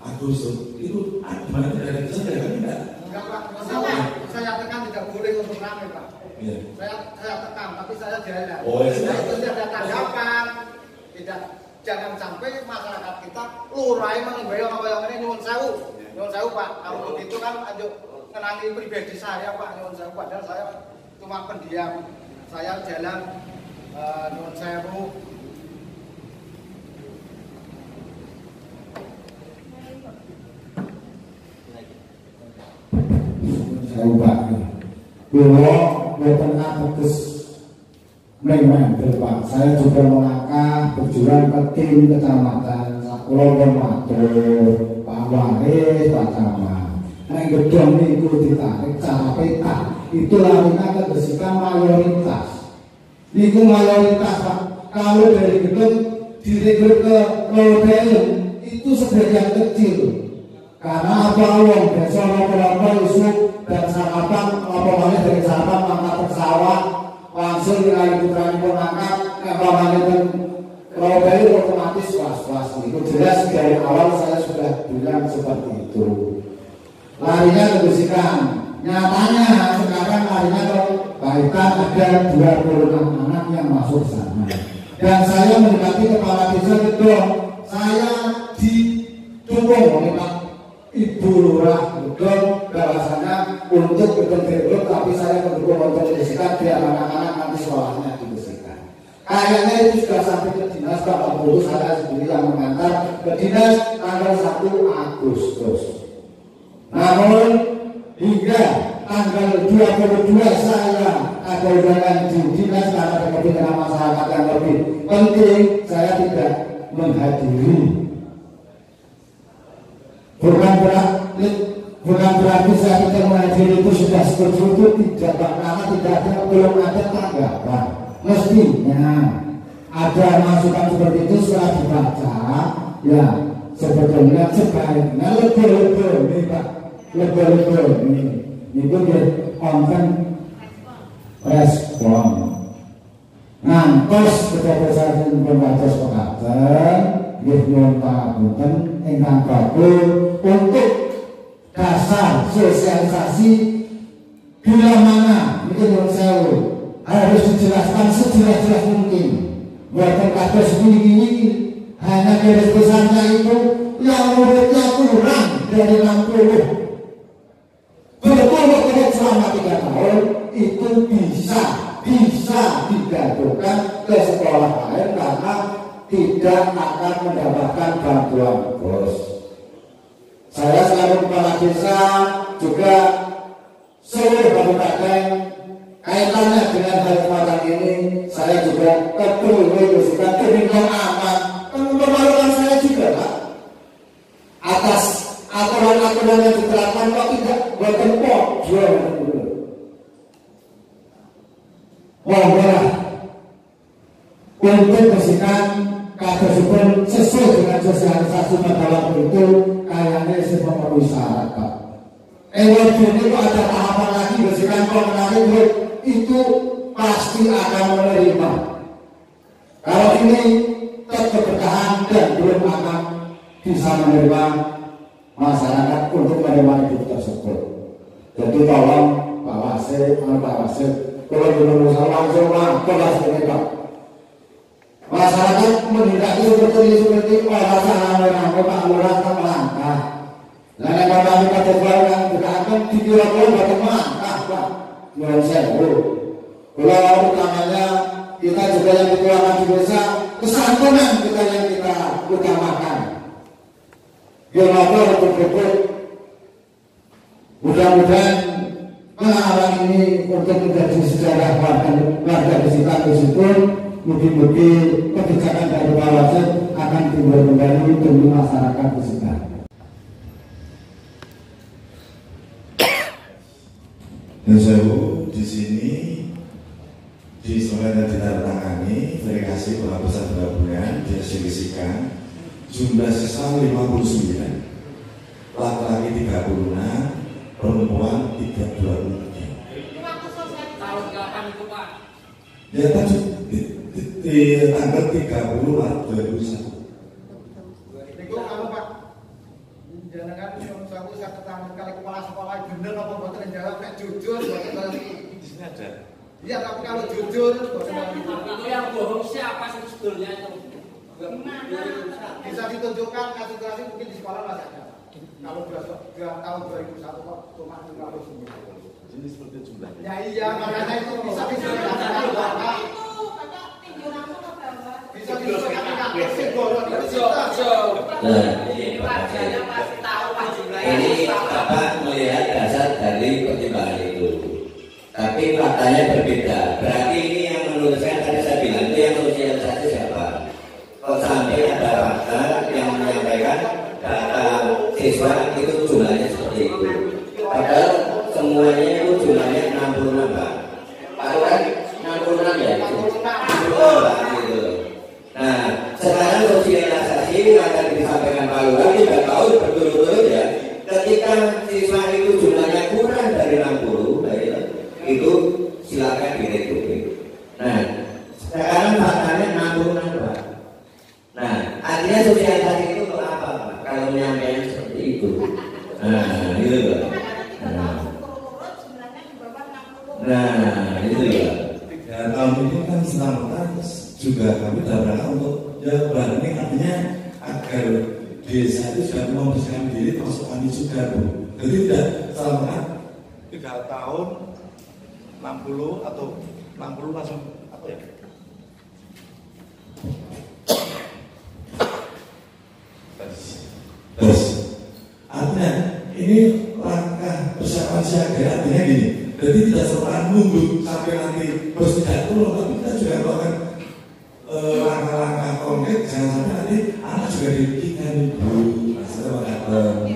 Agustus itu gimana tidak ada kesalahan kan tidak? Enggak, Pak. Masalah saya tekan tidak boleh untuk ramai, Pak. Iya. Saya tekan, tapi saya jalan. Oh, ya. Nah, itu tidak ada tanggapan. Tidak, jangan sampai masyarakat kita lurai mengembayang apa yang ini nyuwun sewu. Nyuwun sewu Pak, kalau begitu kan ayo kenangi pribadi saya Pak, nyuwun sewu padahal saya cuma pendiam. Saya jalan nyuwun sewu. Saya Pak, kula boten ateges memang Pak. Saya juga melangkah berjuang ke tim kecamatan. Kula pun matur Pak Waris, Pak Camat. Nek gedung niku ditarik cara peta, itu laminat kebersihan mayoritas. Niku mayoritas Pak. Kalau dari gedung direkrut ke hotel itu sebagian kecil. Karena apa wong desa apa isu dan sarapan apa malih dari sarapan mangkat pesawat langsung nilai putranya pun angkat apa malih dan hotel otomatis was-was. Itu jelas dari awal saya sudah bilang seperti itu. Larinya kebersihan. Nyatanya sekarang larinya ke Baikan ada 26 anak yang masuk sana. Dan saya mendekati kepala desa gedung. Saya didukung oleh Pak Ibu Lurah gedung bahwasanya untuk gedung gedung, tapi saya mendukung untuk dibersihkan biar anak-anak nanti sekolahnya dibersihkan. Kayaknya itu sudah sampai ke dinas Pak Pulu, saya sendiri yang mengantar ke dinas tanggal 1 Agustus. Namun hingga tanggal 22 saya ada undangan di dinas karena ada kepentingan masyarakat yang lebih penting, saya tidak menghadiri. Bukan berarti saya tidak menghadiri itu sudah seperti itu, tidak Pak, karena tidak ada, belum ada tanggapan. Mestinya ada masukan seperti itu setelah dibaca, ya sebetulnya sebaiknya lebih-lebih nih Pak, lebih-lebih nih itu dia konten respon. Ngantos ketegasan pembatas pekaten, nyuwun pangapunten ingkang bagus untuk dasar sosialisasi bila mana itu nyuwun sewu harus dijelaskan sejelas-jelas mungkin. Buatan kados ini hanya garis besarnya itu yang muridnya kurang dari 60. Betul-betul selama 3 tahun itu bisa digabungkan ke sekolah lain karena tidak akan mendapatkan bantuan bos. Saya selalu kepala desa juga seluruh kabupaten kaitannya dengan hal semacam ini. Saya juga mengusulkan kebijakan aman, memalukan saya juga Pak atas aturan-aturan yang diterapkan kok tidak buat tempok jual dulu. Mohonlah untuk bersihkan kasusipun sesuai dengan sosialisasi pada waktu itu kayaknya memenuhi syarat Pak. Ini kok ada tahapan lagi bersihkan komunal itu pasti akan menerima. Kalau ini tetap bertahan dan belum akan bisa menerima masyarakat untuk menerima hidup tersebut. Jadi tolong Pak Wasit, kalau belum langsung kelas ini Pak. Masyarakat menghindari seperti orang sana Pak Lurah tak melangkah. Lain kami kata yang tidak akan dikira-kira bagaimana Pak. Nyuwun sewu. Kalau utamanya kita juga yang dikeluarkan di desa, kesantunan kita yang kita utamakan. Gimana betul-betul mudah-mudahan pengalaman ini untuk menjadi sejarah warga desa tersebut. Mungkin-mungkin kebijakan dari Pak Wasit akan timbul kembali demi masyarakat desa. Dan saya di sini di Semarang ditandatangani verifikasi penghapusan gabungan dihasilkan jumlah siswa 59, laki-laki 36, perempuan 32. Tahun kapan itu Pak? Ya tadi di tanggal 30 Maret 2001. Itu kalau Pak, jangan kan saya ketemu kali kepala sekolah bener apa buatan jawab kayak jujur buatan Di sini ada. Iya tapi kalau jujur itu yang bohong siapa sih sebetulnya itu? bisa ditunjukkan kasus mungkin di sekolah masih ada. Kalau tahun 2001 kok cuma 59. Ini seperti jumlahnya. Ya iya, makanya itu bisa diceritakan Bapak. Bisa diceritakan ini Bapak melihat dasar dari pertimbangan itu. Tapi faktanya berbeda. Berarti ini yang menuliskan tadi saya bilang itu yang sosialisasi siapa? Kok sampai ada fakta yang menyampaikan data siswa itu jumlahnya seperti itu. Padahal semuanya itu jumlahnya 66 Pak. Pak kan 66 ya? 66 Pak gitu. Nah sekarang sosialisasi akan disampaikan Pak Lurah 3 tahun berturut-turut ya. Ketika siswa itu jumlahnya kurang dari 60 itu silakan direkrut. Nah sekarang faktanya 66 Pak. Nah artinya sosialisasi itu untuk apa Pak? Kalau menyampaikan seperti itu. Nah itu Pak. Nah itu ya. 3 tahun ini kan selama juga kami dapat untuk ya barangnya artinya agar desa itu sudah membersihkan diri termasuk kami juga Bu. Jadi tidak selama 3 tahun 60 atau 60 langsung apa ya? Terus artinya ini langkah persiapan siaga artinya gini. Jadi tidak serta nunggu sampai nanti terus tidak turun, tapi kita juga melakukan langkah-langkah konkret jangan sampai nanti anak juga dirugikan Bu. Maksudnya mengatakan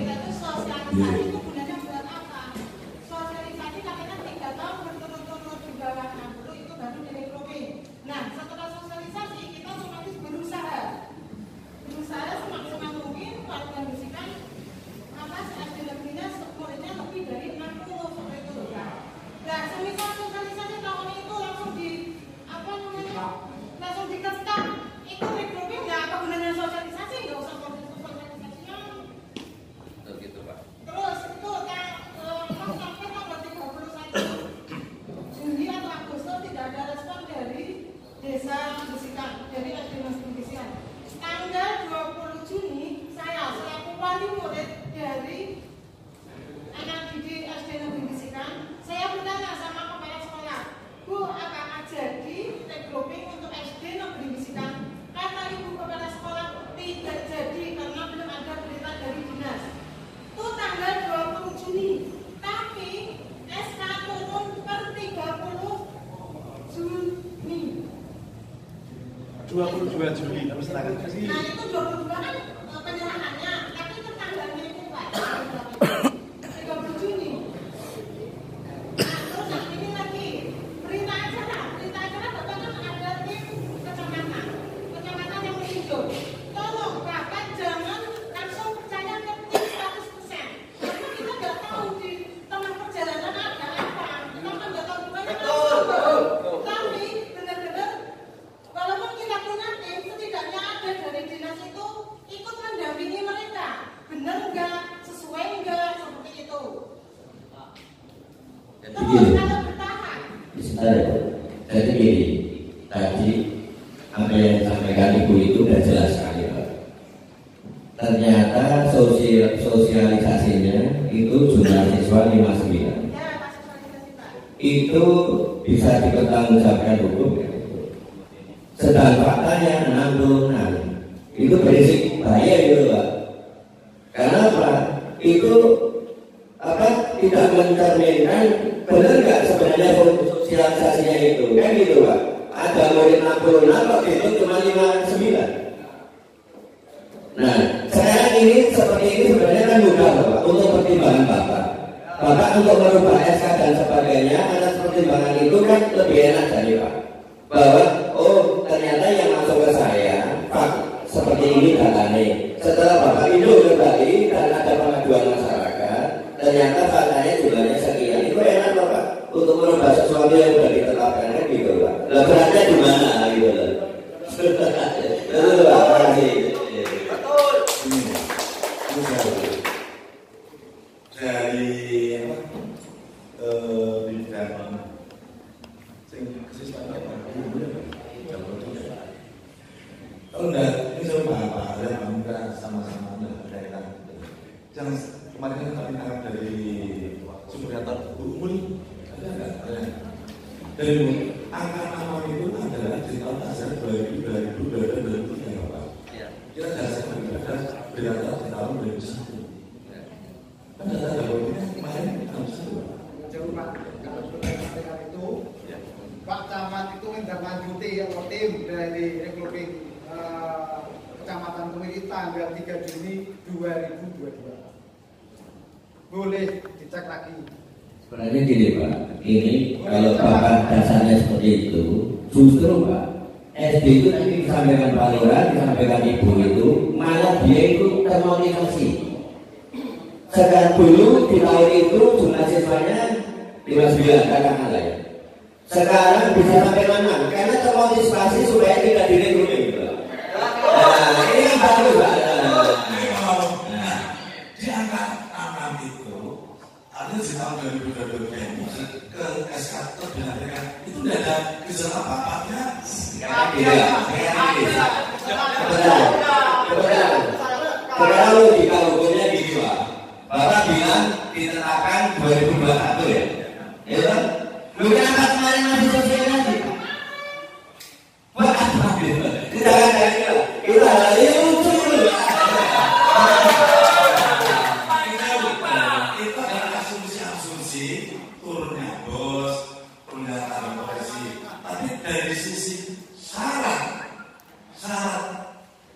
Juli, harus tanggal ke sini. Nah itu 22 kan penyerahannya, tapi tanggalnya itu Pak 30 Juni. Nah terus yang ini lagi berita acara Bapak kan ada tim kecamatan yang meninjau. Tolong Bapak jangan langsung percaya ke tim 100%. Karena kita nggak tahu di tengah perjalanan ada apa. Kita kan nggak tahu gimana. Tapi benar-benar walaupun kita punya tim, setidaknya ada dari dinas itu ikut mendampingi mereka. Benar nggak? Sesuai nggak? Seperti itu. Terus kalau bertahan. Sebentar ya Pak. Jadi gini, tadi apa yang disampaikan Ibu itu sudah jelas sekali Pak. Ternyata sosialisasinya itu jumlah siswa 59. Itu bisa dipertanggungjawabkan hukum ya. Sedang faktanya 66 itu berisik bahaya gitu Pak. Karena apa? Itu tidak mencerminkan benar nggak sebenarnya sosialisasinya itu kan gitu Pak. Ada murid 66 waktu itu cuma 59. Nah sekarang ini seperti ini sebenarnya kan mudah Pak untuk pertimbangan Bapak untuk merubah SK dan sebagainya atas pertimbangan itu kan lebih enak dari Pak. Bahwa ternyata yang masuk ke saya Pak seperti ini datanya. Setelah Bapak itu kembali dan ada pengaduan masyarakat, ternyata faktanya jumlahnya sekian. Itu enak Bapak untuk merubah sesuatu yang sudah ditetapkan kan gitu Pak. Lah beratnya di mana gitu loh. Betul Pak. Betul. Dari bidang kalau enggak, ini sama Pak, ada sama-sama ada kemarin kan kami tangkap dari Sumberyatar Bu Muli, ada nggak? Dan angka aman itu adalah di tahun ajar 2000, 2003 Pak. Kita dasarkan pada berada di tahun 2001. Kan data ini kemarin tahun 2001. Jauh Pak, kalau sudah itu Pak Camat itu menindaklanjuti tim dari rekrutmen Kecamatan Kemiri tanggal 3 Juni 2022. Boleh dicek lagi. Sebenarnya gini Pak, ini kalau Bapak dasarnya seperti itu, justru Pak, SD itu nanti disampaikan Pak Lurah, disampaikan Ibu itu, malah dia itu termotivasi. Sekarang dulu di tahun itu jumlah siswanya 59 katakanlah ya. Sekarang bisa sampai mana? Karena termotivasi supaya tidak direkrut gitu. Nah, ini yang bagus Pak. Di angka 6 itu ada di tahun 2022 ini ke SK terbilang itu tidak ada gejala apa-apa ya. Kebetulan logika hukumnya gitu Pak. Bapak bilang ditetapkan 2021 ya. Ya kan? Lu kan kemarin masih sosialisasi. Buat apa gitu? Tidak ada itu hal yang lucu dulu. Itu adalah asumsi-asumsi turunnya bos, turunnya tangan polisi. Tapi dari sisi syarat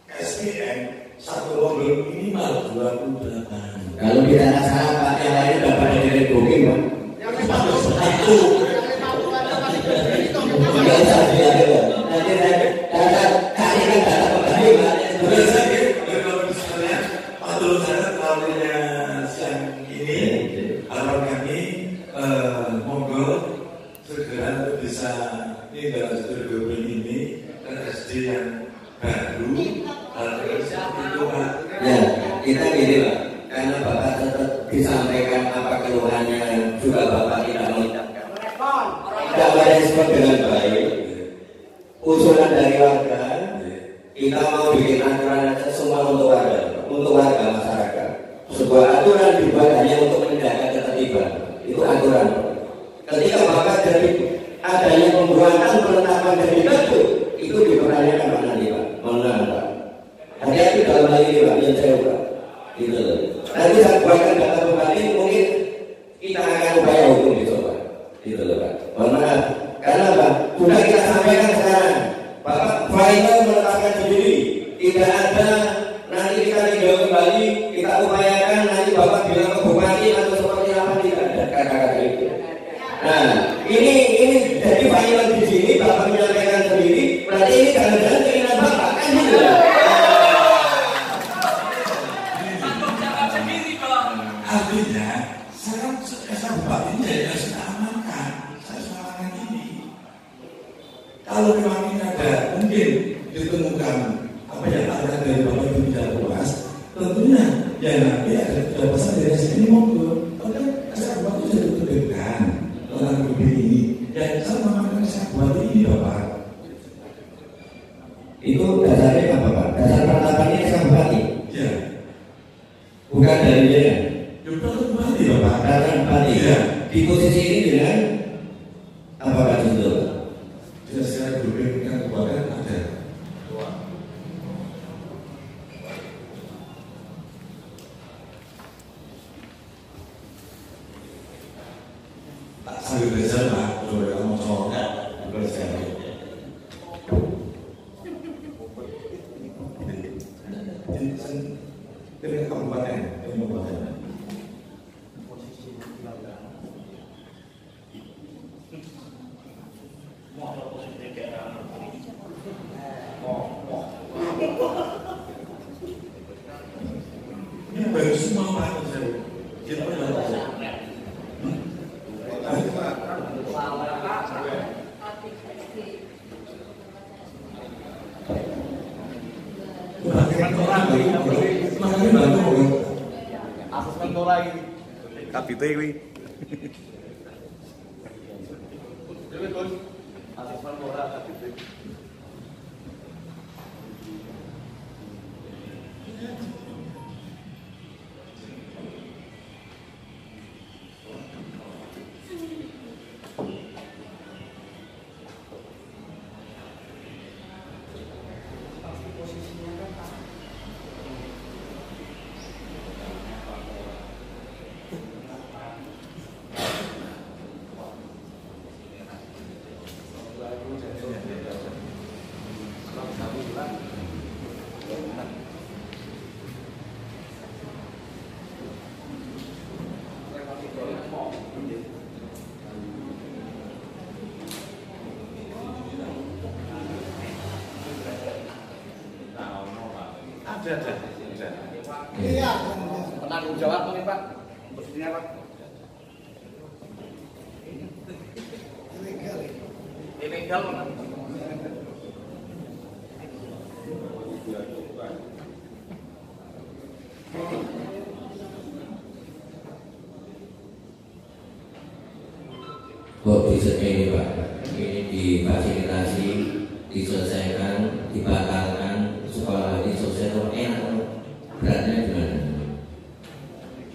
SPM satu mobil minimal 28. Kalau bicara syarat Pak, yang lain udah pada dari booking Pak. Itu. Enggak usah dia nanti data kalian data pembanding Pak. Menurut saya terlalunya siang ini harapan kami monggo segera bisa ini dalam studi ini ke SD yang baru seperti itu Pak. Ya kita gini Pak, karena Bapak tetap disampaikan apa keluhannya juga Bapak tidak merespon dengan baik. Usulan dari warga, kita mau bikin aturan semua untuk warga masyarakat. Sebuah aturan dibuat hanya untuk menjaga ketertiban. Itu aturan. Ketika Bapak dari adanya pembuatan penetapan dari batu, itu dipertanyakan Pak nanti Pak. Mohon Pak. Hati-hati dalam hal ini Pak, yang saya Pak. Gitu loh. Nanti saya buatkan data pembanding, mungkin kita akan upaya hukum itu Pak. Gitu loh Pak. Mohon maaf. Karena Pak, sudah kita sampaikan sekarang. Bapak final menetapkan sendiri. Tidak ada nanti kita tinjau kembali, kita upayakan nanti Bapak bilang ke Bupati atau seperti apa, tidak ada kata-kata itu. Nah, ini jadi final di sini Bapak menyampaikan sendiri, berarti ini jangan-jangan keinginan Bapak kan gitu. Artinya, saya Bupati ini ya sudah amankan. Saya sudah amankan ini. Kalau memang ini ada mungkin ditemukan apa yang ada dari Bapak itu tidak puas, tentunya ya nanti ada pesan dari sini monggo. Oke, saya Bupati sudah ditemukan tentang begini ini. Ya saya memakai saya buat ini Bapak. Itu dasarnya apa Pak? Dasar penetapannya saya Bupati. Ya. Bukan dari dia. Bupati Bapak. Dasar Bupati. Ya. Di posisi ini dengan apa Pak Junto? Tidak secara grouping kan kemarin ada. Tak sambil belajar Pak, coba kamu coba belajar. Ini kabupaten, ini baru semua Pak. Kita Kabite kuwi. Ada. Iya. Penanggung jawab mungkin Pak. Posisinya Pak. Ilegal Pak. Kok bisa ini Pak? Ini difasilitasi, diselesaikan, dibatalkan, sekolah di sosial enak. Beratnya gimana?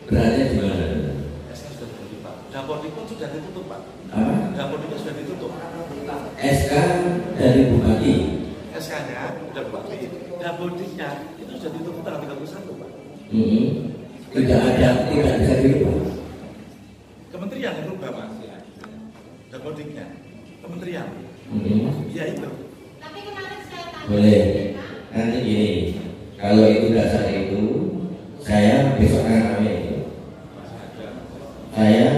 Beratnya gimana? SK sudah ditutup Pak. Dapur pun sudah ditutup Pak. Apa? Dapur itu sudah ditutup. SK dari Bupati. SK-nya sudah Bupati. Dapurnya itu sudah ditutup tanggal 31 Pak. Tidak bisa dirubah. Kementerian yang berubah Pak. Dapurnya. Kementerian. Iya itu. Tapi kemarin saya tanya. Boleh. Nanti gini. Kalau itu dasar itu, saya besok akan kami. Saya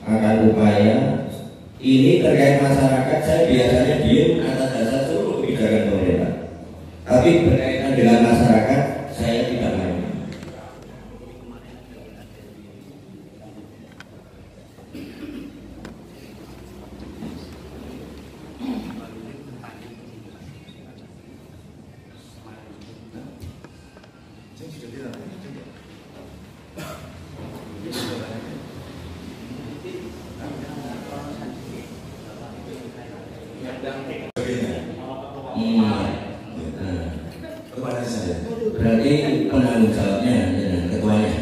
akan upaya. Ini terkait masyarakat, saya biasanya diem atas dasar seluruh kebijakan pemerintah. Tapi berkaitan dengan masyarakat, saya tidak main. Kepada saya. Berarti penanggung jawabnya ketuanya.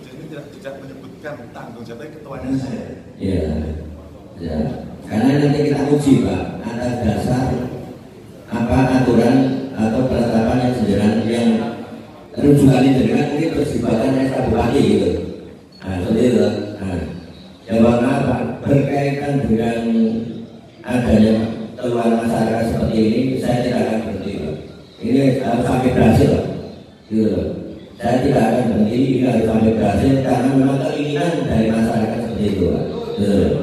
Jadi tidak menyebutkan tanggung jawabnya ketuanya saya. Iya. Ya. Karena nanti kita uji Pak atas dasar apa aturan atau penetapan yang sederhana yang rujukan dengan ini terus dibacakan SK Bupati gitu. Nah, seperti itu. Nah, jawab apa? Berkaitan dengan adanya keluhan masyarakat seperti ini, saya tidak akan berhenti Pak. Ini harus sampai berhasil Pak. Gitu loh. Saya tidak akan berhenti, ini harus sampai berhasil karena memang keinginan dari masyarakat seperti itu Pak. Gitu loh.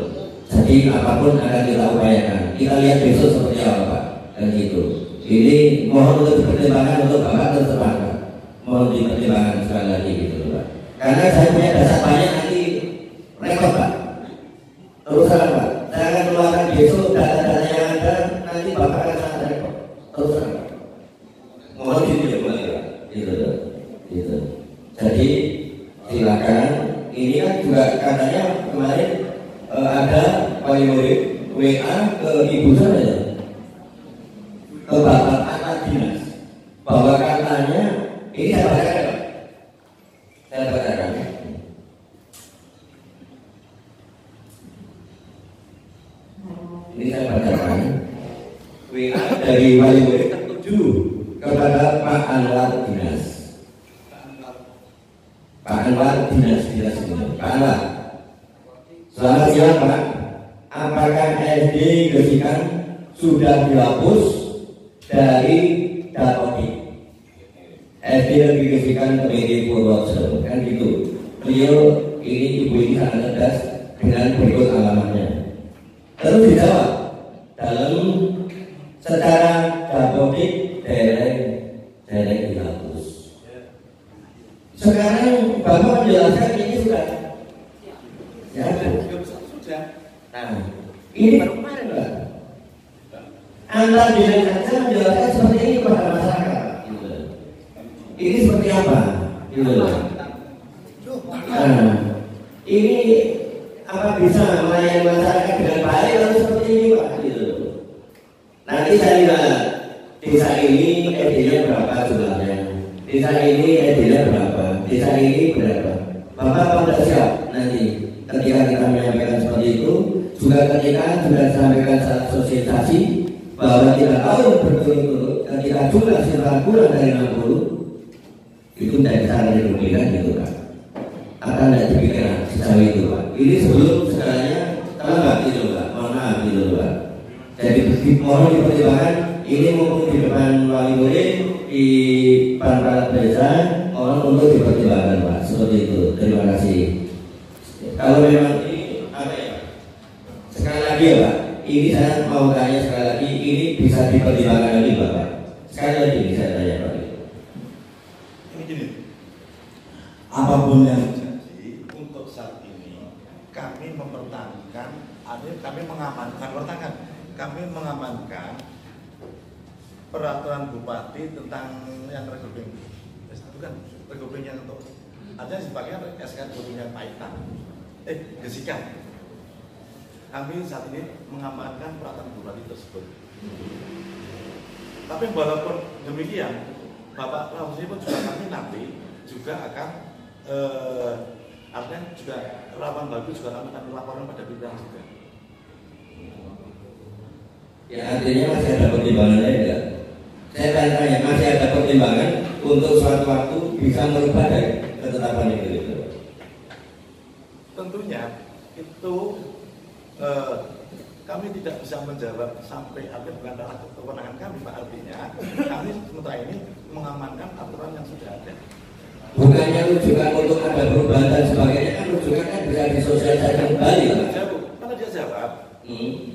Jadi apapun akan kita upayakan. Kita lihat besok seperti apa Pak. Dan gitu. Ini mohon untuk dipertimbangkan untuk Bapak terus terang Pak. Mohon dipertimbangkan sekali lagi gitu loh Pak. Karena saya punya dasar banyak nanti rekod Pak. Terus terang Pak. Saya akan keluarkan besok data-data yang ada, nanti Bapak akan sangat repot. Terus terang. Mohon dipertimbangkan Pak. Gitu loh. Gitu. Jadi silakan. Ini kan juga katanya kemarin ada wali murid WA ke ibu saya, ke bapak anak dinas, bahwa katanya ini saya bacakan Pak. Saya bacakan. Ini saya bacakan. WA dari wali murid tertuju kepada Pak Anwar Dinas. Pak Anwar Dinas ini. Pak Anwar. Selamat siang Pak. Apakah SD Gesikan sudah dihapus dari Dapodik? SD Gesikan Kemiri Purworejo kan gitu. Beliau ini ibu ini sangat cerdas dengan berikut alamatnya. Terus dijawab dalam secara Dapodik dereng dihapus. Sekarang Bapak menjelaskan ini sudah. Ya, sudah. Nah, ini baru kemarin Pak. Anda bilang saja menjelaskan seperti ini kepada masyarakat. Ini seperti apa? Nah, ini apa bisa melayani masyarakat dengan baik atau seperti ini Pak? Nanti saya lihat desa ini SD-nya berapa jumlahnya, desa ini SD-nya berapa, desa ini berapa. Bapak tidak siap nanti ketika kita menyampaikan seperti itu, juga ketika sudah disampaikan saat sosialisasi bahwa kita tahu berturut-turut ketika jumlah siswa kurang dari 60 itu tidak bisa dirugikan gitu Pak. Akan tidak dipikirkan sejauh itu Pak. Ini sebelum segalanya terlambat gitu Pak. Mohon maaf gitu Pak. Jadi mohon dipertimbangkan ini mumpung di depan wali murid di Panpalat Desa, mohon untuk dipertimbangkan Pak. Seperti itu. Terima kasih. Kalau memang ini apa ya? Sekali lagi ya Pak, ini saya mau tanya sekali lagi, ini bisa dipertimbangkan lagi Bapak. Sekali lagi saya tanya Pak. Ini gini, apapun yang jadi untuk saat ini kami mempertahankan, kami mengamankan peraturan bupati tentang yang regrouping, bukan regrouping yang untuk ada sebagian SK regrouping yang Paitan, Gesikan. Kami saat ini mengamankan peraturan bupati tersebut. Tapi walaupun demikian, Bapak Rausni pun juga kami nanti juga akan artinya juga laporan bagus juga kami akan laporan pada pimpinan juga. Ya artinya masih ada pertimbangannya enggak? Saya tanya masih ada pertimbangan untuk suatu waktu bisa merubah dari ketetapan itu. Tentunya itu kami tidak bisa menjawab sampai akhir bukan ranah kewenangan kami, Pak. Artinya kami sementara ini mengamankan aturan yang sudah ada. Bukannya rujukan untuk ada perubahan dan sebagainya, kan rujukan kan bisa disosialisasikan kembali Pak. Karena dia jawab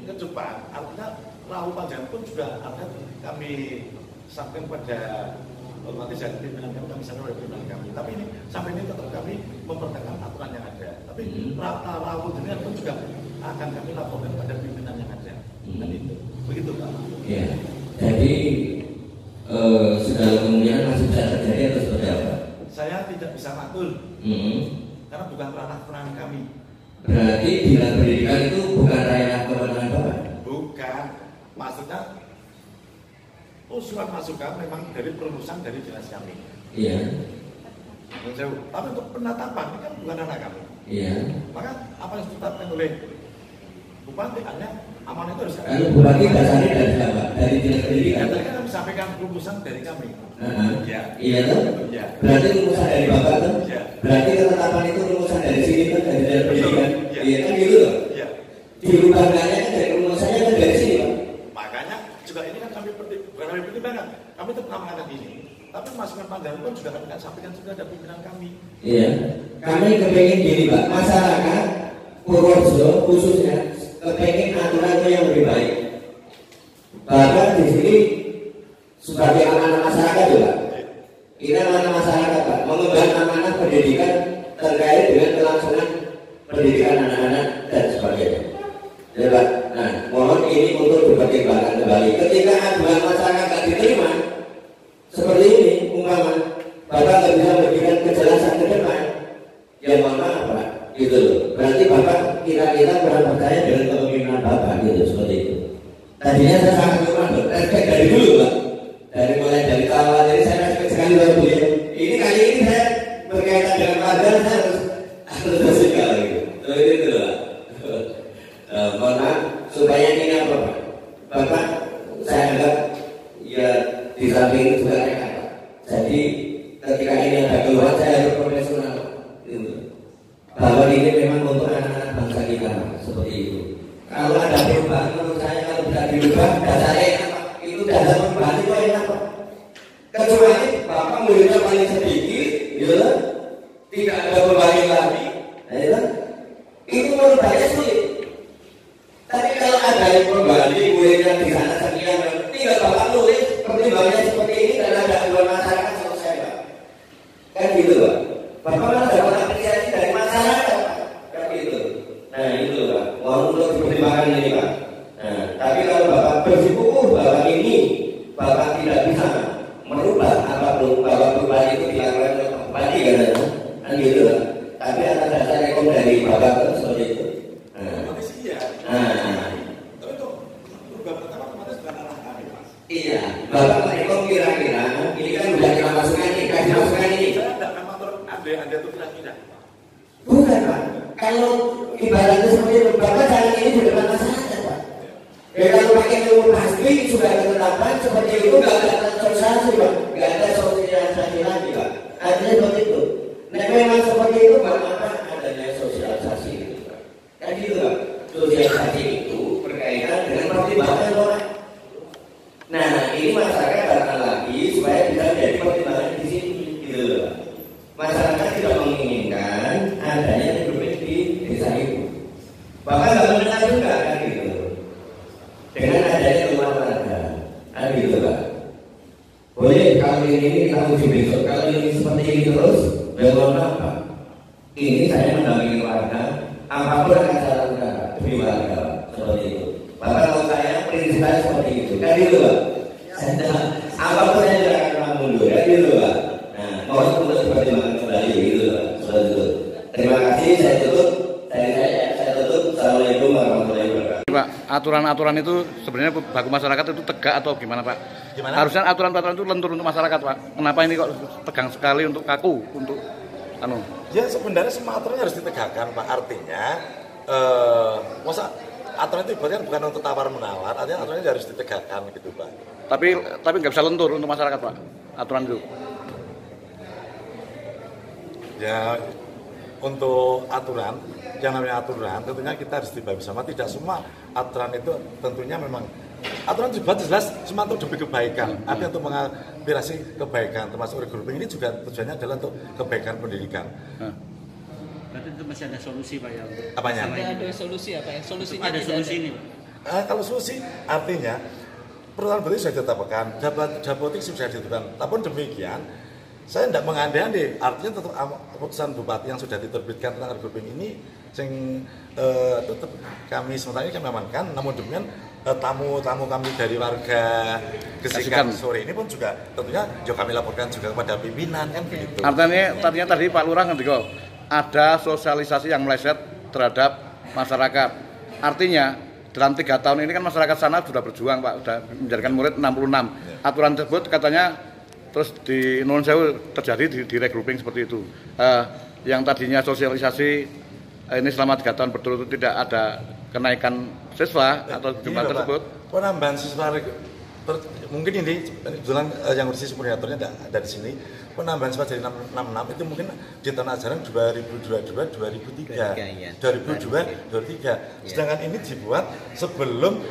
ke depan, artinya Rahu Panjang pun juga artinya kami sampaikan pada otomatis dari pimpinan kami sampaikan oleh pimpinan kami. Tapi ini sampai ini tetap kami mempertahankan aturan yang ada. Tapi Rahu Panjang pun juga akan kami laporkan pada pimpinan yang ada. Dan itu begitu Pak. Ya. Jadi segala kemungkinan masih bisa terjadi atau seperti apa? Saya tidak bisa makul, karena bukan ranah kewenangan kami. Berarti dinas pendidikan itu bukan ranah kewenangan Bapak? Bukan, maksudnya usulan masukan memang dari perumusan dari dinas kami. Iya. Tapi untuk penetapan ini kan bukan ranah kami. Iya. Maka apa yang ditetapkan oleh bupati hanya amanah itu harus. Kalau bupati dasarnya dari siapa? Dari dinas pendidikan. Tadi kan kami sampaikan perumusan dari kami. Iya. Iya tuh. Iya. Berarti rumusan dari Bapak tuh. Iya. Berarti ketetapan itu rumusan dari sini tuh dari dinas pendidikan. Iya kan gitu loh. Iya. Dirubahkannya kan dari rumusannya kan dari sini Pak. Makanya juga ini kan kami pertimbangkan. Kami tetap mengamankan ini. Tapi masukan pandangan pun juga kami akan sampaikan juga ada pimpinan kami. Iya. Kami kepengen gini Pak, masyarakat Purworejo khususnya kepengen aturannya yang lebih baik. Bahkan di sini sebagai amanah masyarakat juga. Ini amanah masyarakat Pak, mengemban amanah pendidikan terkait dengan kelangsungan pendidikan anak-anak dan sebagainya. Ya Pak. Nah, mohon ini untuk dipertimbangkan kembali. Ketika aduan masyarakat tidak diterima, seperti ini, umpama Bapak nggak bisa memberikan kejelasan ke depan, ya mohon maaf Pak, gitu loh. Berarti Bapak kira-kira kurang percaya dengan kepemimpinan Bapak, gitu, seperti itu. Tadinya saya sangat hormat, respect dari dulu Pak. Mulai dari awal, jadi saya respect sekali Pak beliau. Ini kali ini saya berkaitan dengan keluarga, saya harus bersikap gitu. Seperti itu Pak. Mohon maaf, supaya ini apa Pak? Bapak, saya anggap ya di samping itu juga rekan Pak. Jadi ketika ini ada keluhan saya harus profesional gitu. Bahwa ini memang untuk anak-anak bangsa kita seperti itu. Kalau ada perubahan menurut saya kalau tidak dirubah dasarnya enak Pak. Itu dasar perubahan itu enak Pak. Kecuali Bapak muridnya paling sedikit, gitu, tidak ada pembagi lagi, ya, itu menurut saya sulit. Tapi kalau ada yang kembali muridnya di sana sekian, tinggal Bapak tulis pertimbangannya seperti ini dan ada aduan masyarakat selesai Pak. Kan gitu Pak. Bapak malah dapat apresiasi dari masyarakat Pak. Kan gitu. Nah itu Pak. Mohon untuk dipertimbangkan ini Pak. Nah, tapi kalau Bapak bersikukuh bahwa ini Bapak tidak bisa merubah apapun, bahwa perubahan itu dilakukan oleh Bupati kan gitu Pak. Tapi atas dasar rekom dari Bapak itu seperti itu. Iya, Bapak rekom kira-kira ini kan sudah kita masukkan ini, kasih masukan ini. Saya tidak akan mengatur anda itu kira-kira. Bukan Pak, kalau ibaratnya seperti itu, Bapak jangan ini di depan masyarakat Pak. Ya kalau pakai ilmu pasti sudah ketetapan seperti itu nggak ada sosialisasi Pak, nggak ada sosialisasi lagi Pak. Artinya seperti itu. Nah memang seperti itu Pak, apa adanya sosialisasi itu Pak. Kan gitu Pak, sosialisasi itu berkaitan dengan pertimbangan orang. Nah ini masyarakat datang lagi supaya bisa menjadi pertimbangan di sini gitu loh. Masyarakat tidak menginginkan adanya regrouping di desa itu. Bahkan nggak mendengar juga kan gitu. Dengan adanya rumah warga, kan gitu Pak. mohon maaf Pak, ini saya mendampingi warga, apapun akan saya lakukan demi warga seperti itu. Bapak kalau saya prinsip saya seperti itu, kan gitu Pak. Apapun saya tidak akan pernah mundur, kan gitu Pak. Nah, mohon untuk dipertimbangkan kembali gitu Pak, seperti itu. Terima kasih, saya tutup. Saya tutup. Assalamualaikum warahmatullahi wabarakatuh. Pak, aturan-aturan itu sebenarnya baku masyarakat itu tegak atau gimana Pak? Gimana? Harusnya aturan-aturan itu lentur untuk masyarakat Pak. Kenapa ini kok tegang sekali untuk kaku untuk anu? Ya sebenarnya semua aturan harus ditegakkan Pak. Artinya masa aturan itu ibaratnya bukan untuk tawar menawar, artinya aturannya harus ditegakkan gitu Pak. Tapi nggak bisa lentur untuk masyarakat Pak, aturan itu. Ya untuk aturan, yang namanya aturan tentunya kita harus dibahas bersama. Tidak semua aturan itu tentunya memang aturan dibuat jelas cuma untuk demi kebaikan, artinya untuk mengaspirasi kebaikan, termasuk regrouping ini juga tujuannya adalah untuk kebaikan pendidikan. Berarti itu masih ada solusi Pak ya? Apanya? Ada solusi apa ya? Solusinya ada solusi ini Pak? Kalau solusi artinya peraturan berarti sudah ditetapkan, Dapodik sudah ditetapkan. Namun demikian, saya tidak mengandai-andai. Artinya tetap keputusan bupati yang sudah diterbitkan tentang regrouping ini, tetap kami sementara ini kami amankan. Namun demikian tamu-tamu kami dari warga Gesikan sore ini pun juga tentunya juga kami laporkan juga kepada pimpinan kan begitu. Artinya tadi Pak Lurah ngendika ada sosialisasi yang meleset terhadap masyarakat. Artinya dalam 3 tahun ini kan masyarakat sana sudah berjuang Pak, sudah menjadikan murid 66. Aturan tersebut katanya terus di Nuwun Sewu terjadi di regrouping seperti itu. Yang tadinya sosialisasi ini selama 3 tahun berturut-turut tidak ada kenaikan siswa atau jumlah tersebut. Penambahan siswa mungkin ini kebetulan yang ngurusi supervisornya ada di sini. Penambahan siswa dari 66 itu mungkin di tahun ajaran 2022-2003. 2002-2003. Sedangkan ini dibuat sebelum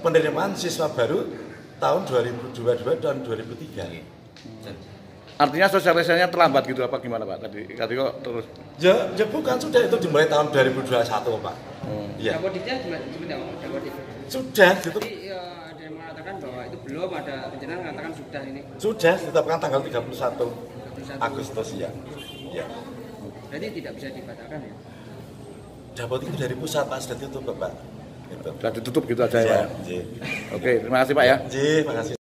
penerimaan siswa baru tahun 2022 dan 2003. Artinya sosialisasinya terlambat gitu apa gimana Pak? Tadi kok terus? Ya bukan, sudah itu dimulai tahun 2021 Pak. Iya. Dapodiknya sudah Dapodik. Sudah gitu. Jadi ada yang mengatakan bahwa itu belum, ada penjelasan mengatakan sudah ini. Sudah ditetapkan tanggal 31 Agustus ya. Ya. Berarti tidak bisa dibatalkan ya? Dapodik itu dari pusat Pak, sudah ditutup Pak. Sudah ditutup gitu aja ya Pak. Ya. Oke, terima kasih Pak ya. Terima kasih.